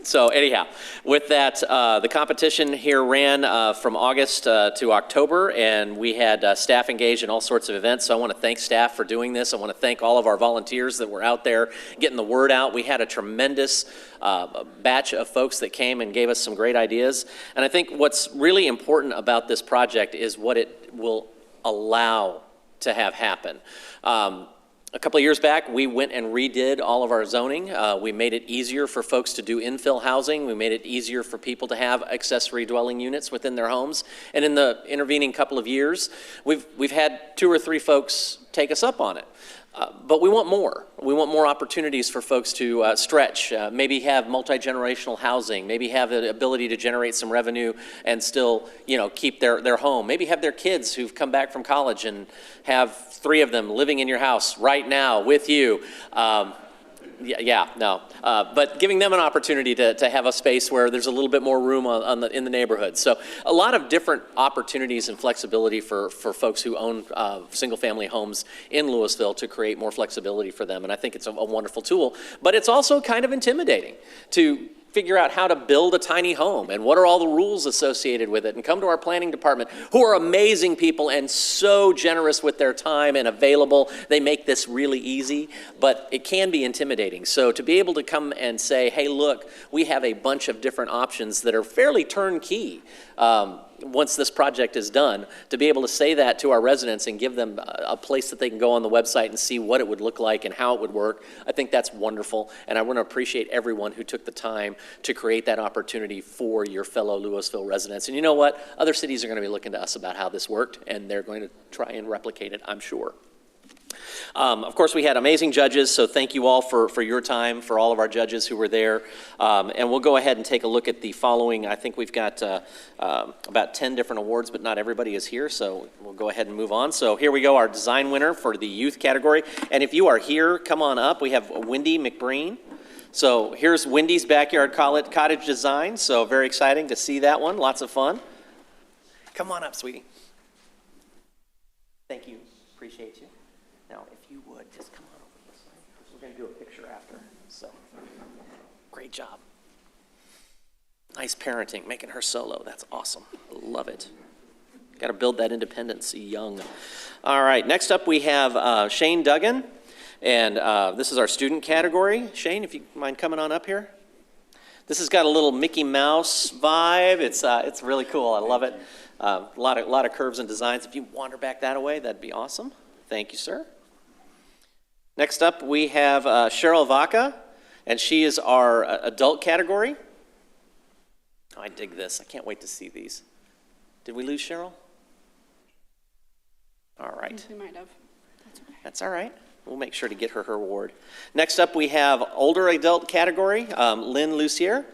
Speaker 1: So anyhow, with that, the competition here ran from August to October, and we had staff engaged in all sorts of events. So I want to thank staff for doing this. I want to thank all of our volunteers that were out there getting the word out. We had a tremendous batch of folks that came and gave us some great ideas. And I think what's really important about this project is what it will allow to have happen. A couple of years back, we went and redid all of our zoning. We made it easier for folks to do infill housing. We made it easier for people to have accessory dwelling units within their homes. And in the intervening couple of years, we've had 2 or 3 folks take us up on it. But we want more. We want more opportunities for folks to stretch, maybe have multi-generational housing, maybe have the ability to generate some revenue and still, keep their home. Maybe have their kids who've come back from college and have 3 of them living in your house right now with you. But giving them an opportunity to have a space where there's a little bit more room in the neighborhood. So a lot of different opportunities and flexibility for folks who own single-family homes in Lewisville to create more flexibility for them. And I think it's a wonderful tool. But it's also kind of intimidating to figure out how to build a tiny home and what are all the rules associated with it, and come to our planning department, who are amazing people and so generous with their time and available. They make this really easy, but it can be intimidating. So to be able to come and say, hey, look, we have a bunch of different options that are fairly turnkey once this project is done, to be able to say that to our residents and give them a place that they can go on the website and see what it would look like and how it would work, I think that's wonderful. And I want to appreciate everyone who took the time to create that opportunity for your fellow Lewisville residents. And you know what? Other cities are going to be looking to us about how this worked, and they're going to try and replicate it, I'm sure. Of course, we had amazing judges, so thank you all for your time, for all of our judges who were there. And we'll go ahead and take a look at the following. I think we've got about 10 different awards, but not everybody is here, so we'll go ahead and move on. So here we go, our design winner for the youth category. And if you are here, come on up. We have Wendy McBreen. So here's Wendy's Backyard Cottage Design. So very exciting to see that one. Lots of fun. Come on up, sweetie. Thank you. Appreciate you. Now, if you would, just come on over this way. We're going to do a picture after. So, great job. Nice parenting, making her solo. That's awesome. Love it. Got to build that independence young. All right, next up we have Shane Duggan, and this is our student category. Shane, if you mind coming on up here. This has got a little Mickey Mouse vibe. It's really cool. I love it. A lot of curves and designs. If you wander back that way, that'd be awesome. Thank you, sir. Next up, we have Cheryl Vaca, and she is our adult category. Oh, I dig this. I can't wait to see these. Did we lose Cheryl? All right.
Speaker 9: We might have. That's okay.
Speaker 1: That's all right. We'll make sure to get her award. Next up, we have older adult category, Lynn Lucier.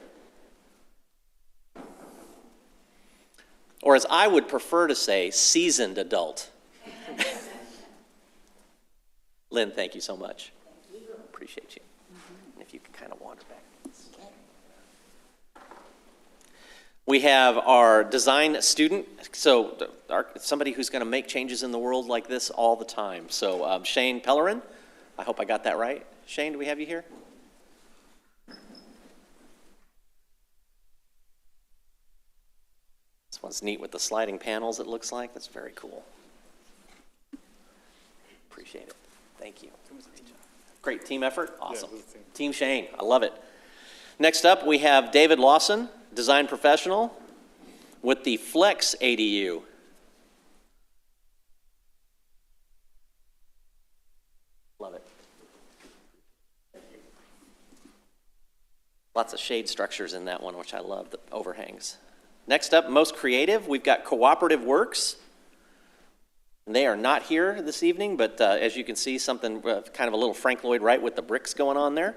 Speaker 1: Or as I would prefer to say, seasoned adult. Lynn, thank you so much. Appreciate you. If you could kind of wander back. We have our design student, so somebody who's going to make changes in the world like this all the time. So Shane Pellerin, I hope I got that right. Shane, do we have you here? This one's neat with the sliding panels, it looks like. That's very cool. Appreciate it. Thank you. Great team effort. Awesome. Team Shane. I love it. Next up, we have David Lawson, design professional, with the Flex ADU. Love it. Lots of shade structures in that one, which I love, the overhangs. Next up, most creative, we've got Cooperative Works. And they are not here this evening, but as you can see, something kind of a little Frank Lloyd Wright with the bricks going on there.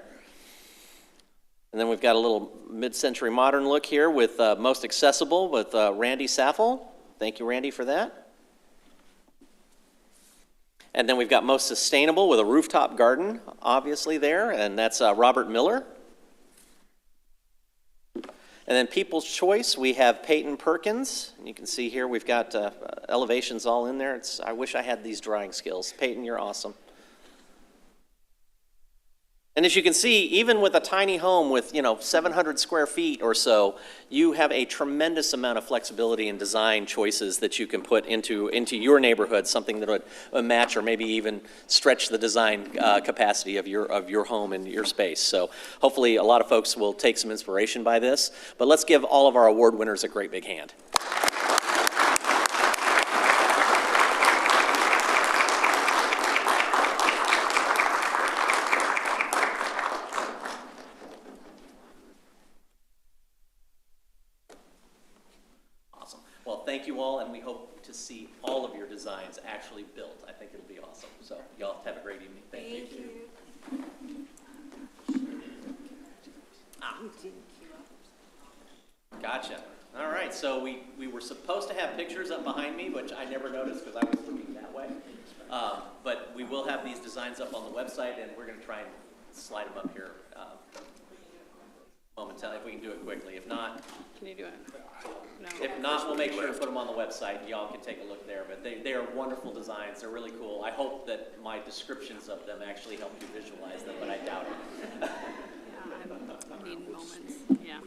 Speaker 1: And then we've got a little mid-century modern look here with Most Accessible with Randy Saffel. Thank you, Randy, for that. And then we've got Most Sustainable with a rooftop garden, obviously there, and that's Robert Miller. And then People's Choice, we have Peyton Perkins. You can see here we've got elevations all in there. I wish I had these drawing skills. Peyton, you're awesome. And as you can see, even with a tiny home with 700 square feet or so, you have a tremendous amount of flexibility and design choices that you can put into your neighborhood, something that would match or maybe even stretch the design capacity of your home and your space. So hopefully a lot of folks will take some inspiration by this. But let's give all of our award winners a great big hand. Thank you all, and we hope to see all of your designs actually built. I think it'll be awesome. So y'all have a great evening. Thank you. Gotcha. All right, so we were supposed to have pictures up behind me, which I never noticed because I was looking that way. But we will have these designs up on the website, and we're going to try and slide them up here momentarily if we can do it quickly. If not,
Speaker 9: Can you do it? No.
Speaker 1: if not, we'll make sure to put them on the website. Y'all can take a look there. But they are wonderful designs. They're really cool. I hope that my descriptions of them actually help you visualize them, but I doubt it.
Speaker 9: Yeah, I need moments. Yeah.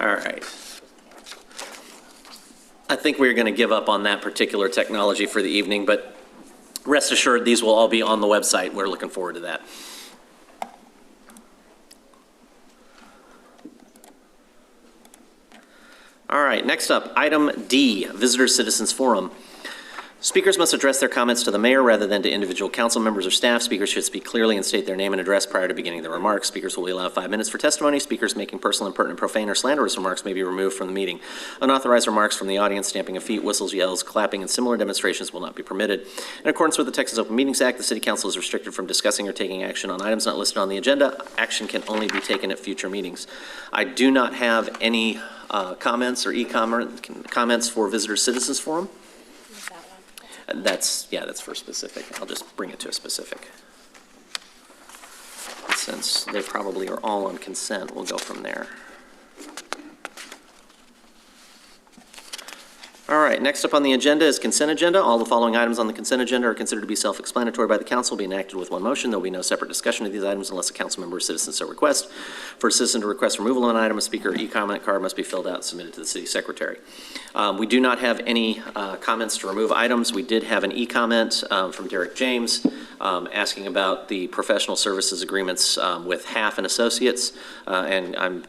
Speaker 1: All right. I think we're going to give up on that particular technology for the evening, but rest assured these will all be on the website. We're looking forward to that. All right, next up, item D, Visitor Citizens Forum. Speakers must address their comments to the mayor rather than to individual council members or staff. Speakers should speak clearly and state their name and address prior to beginning their remarks. Speakers will be allowed 5 minutes for testimony. Speakers making personal, impertinent, profane, or slanderous remarks may be removed from the meeting. Unauthorized remarks from the audience, stamping of feet, whistles, yells, clapping, and similar demonstrations will not be permitted. In accordance with the Texas Open Meetings Act, the City Council is restricted from discussing or taking action on items not listed on the agenda. Action can only be taken at future meetings. I do not have any comments or comments for Visitor Citizens Forum. That's for specific. I'll just bring it to a specific. since they probably are all on consent, we'll go from there. All right, next up on the agenda is consent agenda. All the following items on the consent agenda are considered to be self-explanatory by the council, be enacted with one motion. There will be no separate discussion of these items unless a council member or citizen so requests. For a citizen to request removal of an item, a speaker e-comment card must be filled out and submitted to the city secretary. We do not have any comments to remove items. We did have an e-comment from Derek James asking about the professional services agreements with Half and Associates, and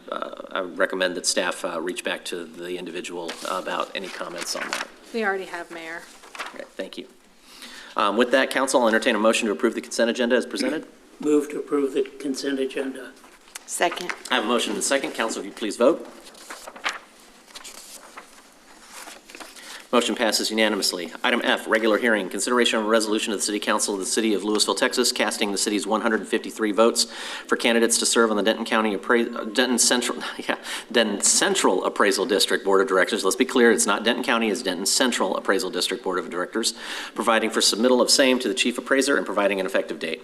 Speaker 1: I would recommend that staff reach back to the individual about any comments on that.
Speaker 5: We already have, Mayor.
Speaker 1: Okay, thank you. With that, council, I'll entertain a motion to approve the consent agenda as presented.
Speaker 10: Move to approve the consent agenda.
Speaker 9: Second.
Speaker 1: I have a motion and a second. Council, if you please vote. Motion passes unanimously. Item F, regular hearing, consideration of a resolution of the City Council of the City of Lewisville, Texas, casting the city's 153 votes for candidates to serve on the Denton Central Appraisal District Board of Directors. Let's be clear, it's not Denton County, it's Denton Central Appraisal District Board of Directors, providing for submittal of same to the chief appraiser and providing an effective date.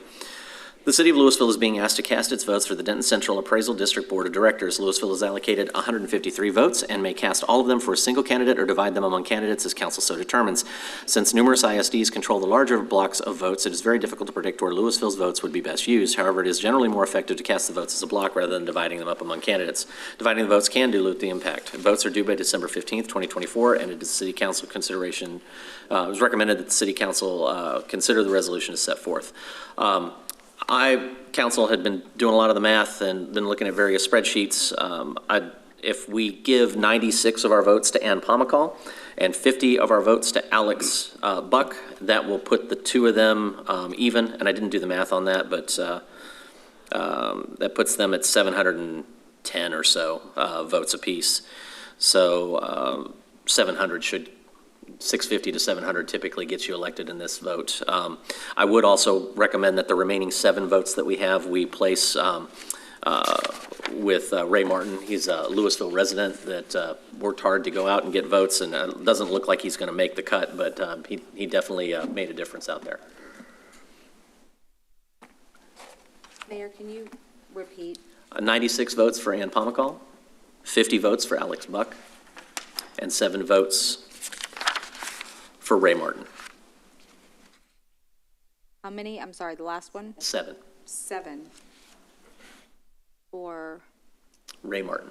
Speaker 1: The City of Lewisville is being asked to cast its votes for the Denton Central Appraisal District Board of Directors. Lewisville is allocated 153 votes and may cast all of them for a single candidate or divide them among candidates as council so determines. Since numerous ISDs control the larger blocks of votes, it is very difficult to predict where Lewisville's votes would be best used. However, it is generally more effective to cast the votes as a block rather than dividing them up among candidates. Dividing the votes can dilute the impact. Votes are due by December 15th, 2024, and it is City Council consideration. It was recommended that the City Council consider the resolution as set forth. Council had been doing a lot of the math and been looking at various spreadsheets. If we give 96 of our votes to Ann Pomacall and 50 of our votes to Alex Buck, that will put the two of them even. And I didn't do the math on that, but that puts them at 710 or so votes apiece. So 650 to 700 typically gets you elected in this vote. I would also recommend that the remaining 7 votes that we have, we place with Ray Martin. He's a Lewisville resident that worked hard to go out and get votes, and doesn't look like he's going to make the cut, but he definitely made a difference out there.
Speaker 2: Mayor, can you repeat?
Speaker 1: 96 votes for Ann Pomacall, 50 votes for Alex Buck, and 7 votes for Ray Martin.
Speaker 2: How many? I'm sorry, the last one?
Speaker 1: 7.
Speaker 2: 7. For?
Speaker 1: Ray Martin.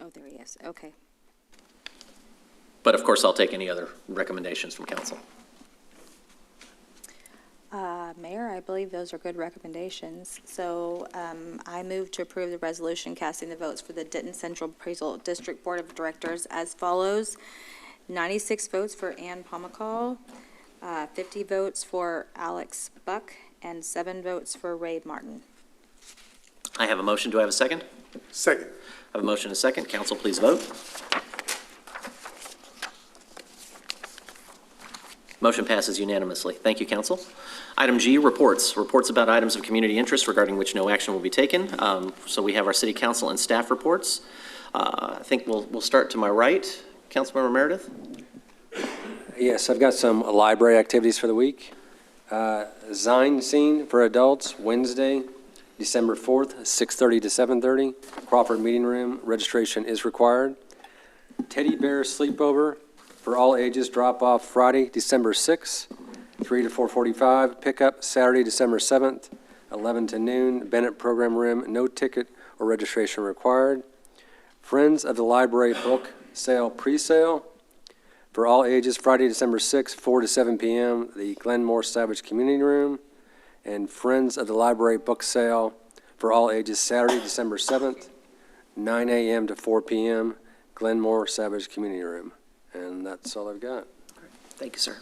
Speaker 2: Oh, there he is. Okay.
Speaker 1: But of course, I'll take any other recommendations from council.
Speaker 2: Mayor, I believe those are good recommendations. So I move to approve the resolution casting the votes for the Denton Central Appraisal District Board of Directors as follows. 96 votes for Ann Pomacall, 50 votes for Alex Buck, and 7 votes for Ray Martin.
Speaker 1: I have a motion. Do I have a second?
Speaker 6: Second.
Speaker 1: I have a motion and a second. Council, please vote. Motion passes unanimously. Thank you, council. Item G, reports. Reports about items of community interest regarding which no action will be taken. So we have our city council and staff reports. I think we'll start to my right. Councilmember Meredith?
Speaker 11: Yes, I've got some library activities for the week. Zine Scene for adults, Wednesday, December 4th, 6:30 to 7:30. Crawford Meeting Room. Registration is required. Teddy Bear Sleepover for all ages. Drop off Friday, December 6th, 3 to 4:45. Pickup Saturday, December 7th, 11 to noon. Bennett Program Room. No ticket or registration required. Friends of the Library Book Sale Pre-Sale for all ages, Friday, December 6th, 4 to 7 p.m., the Glenmore Savage Community Room. And Friends of the Library Book Sale for all ages, Saturday, December 7th, 9 a.m. to 4 p.m., Glenmore Savage Community Room. And that's all I've got.
Speaker 1: Thank you, sir.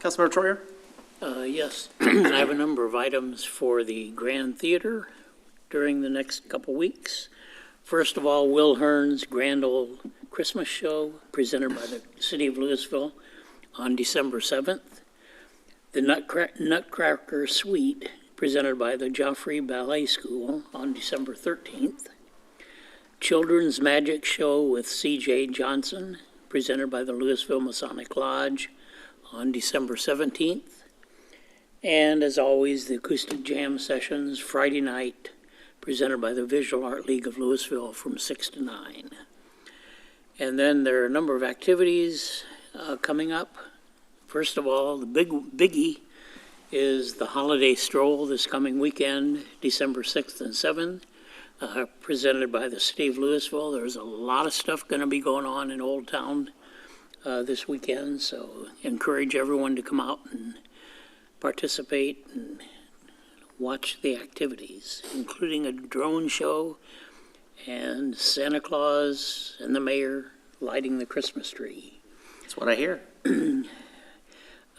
Speaker 1: Councilmember Troyer?
Speaker 10: Yes, I have a number of items for the Grand Theater during the next couple weeks. First of all, Will Hearn's Grand Old Christmas Show presented by the City of Lewisville on December 7th. The Nutcracker Suite presented by the Joffrey Ballet School on December 13th. Children's Magic Show with C.J. Johnson presented by the Lewisville Masonic Lodge on December 17th. And as always, the acoustic jam sessions Friday night, presented by the Visual Art League of Lewisville from 6 to 9. And then there are a number of activities coming up. First of all, the biggie is the holiday stroll this coming weekend, December 6th and 7th, presented by the city of Lewisville. There's a lot of stuff going to be going on in Old Town this weekend, so encourage everyone to come out and participate and watch the activities, including a drone show and Santa Claus and the mayor lighting the Christmas tree.
Speaker 1: That's what I hear.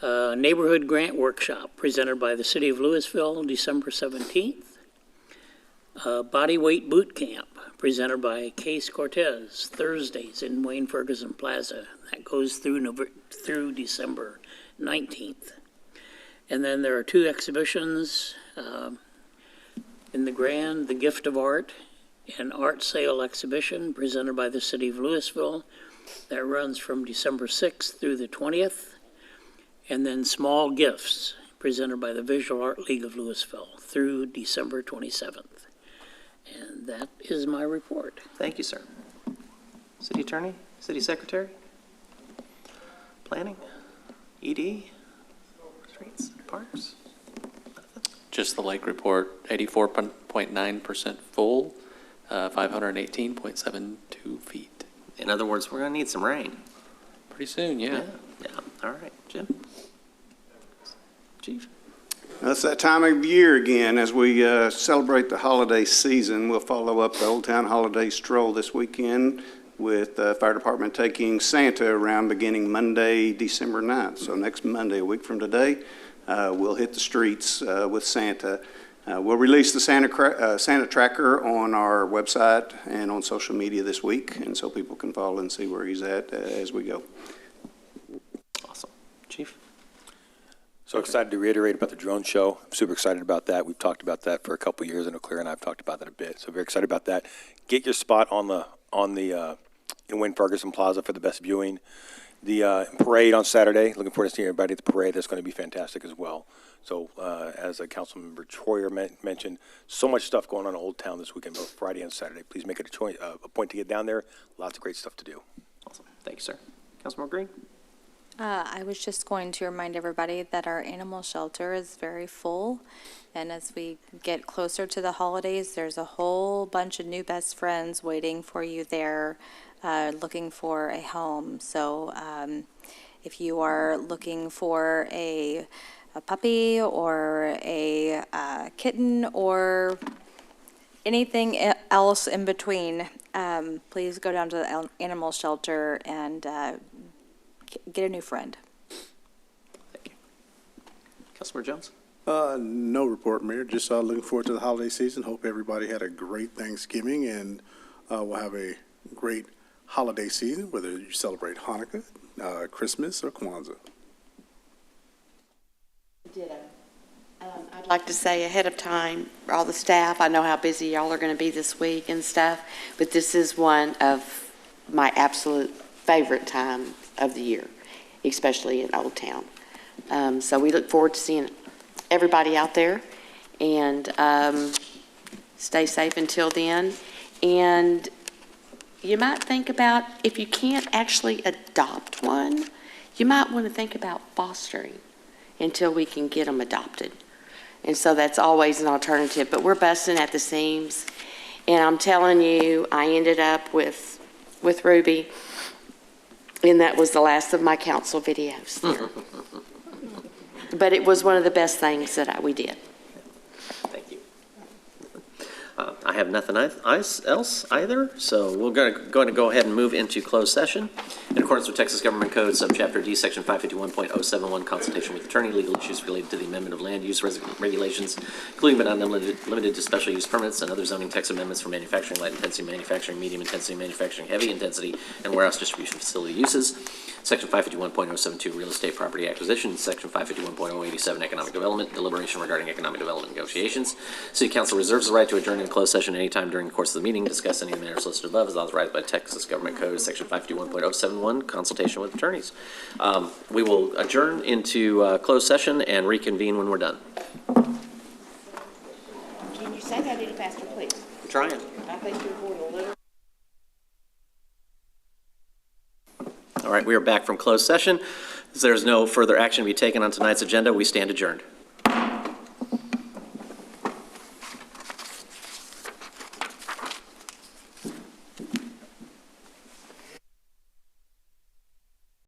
Speaker 10: Neighborhood Grant Workshop presented by the City of Lewisville, December 17th. Body Weight Boot Camp presented by Case Cortez, Thursdays in Wayne Ferguson Plaza. That goes through December 19th. And then there are 2 exhibitions in the Grand, the Gift of Art, an art sale exhibition presented by the City of Lewisville that runs from December 6th through the 20th. And then Small Gifts presented by the Visual Art League of Lewisville through December 27th. And that is my report.
Speaker 1: Thank you, sir. City Attorney, City Secretary, Planning, ED, Streets, Parks.
Speaker 12: Just the lake report, 84.9% full, 518.72 feet.
Speaker 1: In other words, we're going to need some rain.
Speaker 12: Pretty soon, yeah.
Speaker 1: Yeah. All right, Jim. Chief.
Speaker 13: It's that time of year again. As we celebrate the holiday season, we'll follow up the Old Town Holiday Stroll this weekend with the fire department taking Santa around beginning Monday, December 9th. So next Monday, a week from today, we'll hit the streets with Santa. We'll release the Santa tracker on our website and on social media this week, and so people can follow and see where he's at as we go.
Speaker 1: Awesome. Chief?
Speaker 4: So excited to reiterate about the drone show. I'm super excited about that. We've talked about that for a couple of years. I know Claire and I have talked about that a bit. So very excited about that. Get your spot on the in Wayne Ferguson Plaza for the best viewing. The parade on Saturday. Looking forward to seeing everybody at the parade. That's going to be fantastic as well. So as Councilmember Troyer mentioned, so much stuff going on in Old Town this weekend, both Friday and Saturday. Please make it a point to get down there. Lots of great stuff to do.
Speaker 1: Awesome. Thank you, sir. Councilmember Green?
Speaker 14: I was just going to remind everybody that our animal shelter is very full, and as we get closer to the holidays, there's a whole bunch of new best friends waiting for you there, looking for a home. So if you are looking for a puppy or a kitten or anything else in between, please go down to the animal shelter and get a new friend.
Speaker 1: Thank you. Councilmember Jones?
Speaker 6: No report, Mayor. Just looking forward to the holiday season. Hope everybody had a great Thanksgiving, and we'll have a great holiday season, whether you celebrate Hanukkah, Christmas, or Kwanzaa.
Speaker 9: I'd like to say ahead of time, for all the staff, I know how busy y'all are going to be this week and stuff, but this is one of my absolute favorite time of the year, especially in Old Town. So we look forward to seeing everybody out there, and stay safe until then. And you might think about, if you can't actually adopt one, you might want to think about fostering until we can get them adopted. And so that's always an alternative, but we're busting at the seams. And I'm telling you, I ended up with Ruby, and that was the last of my council videos there. But it was one of the best things that we did.
Speaker 1: Thank you. I have nothing else either, so we're going to go ahead and move into closed session. In accordance with Texas Government Code, Subchapter D, Section 551.071, consultation with attorney, legal issues related to the amendment of land use regulations, including but not limited to special use permits and other zoning text amendments for manufacturing, light intensity manufacturing, medium intensity manufacturing, heavy intensity, and warehouse distribution facility uses. Section 551.072, real estate property acquisition. Section 551.087, economic development, deliberation regarding economic development negotiations. City Council reserves the right to adjourn in closed session anytime during the course of the meeting, discuss any matters listed above as authorized by Texas Government Code, Section 521.071, consultation with attorneys. We will adjourn into closed session and reconvene when we're done.
Speaker 9: Can you say that any faster, please?
Speaker 1: I'm trying.
Speaker 9: I think you're going a little.
Speaker 1: All right, we are back from closed session. As there's no further action to be taken on tonight's agenda, we stand adjourned.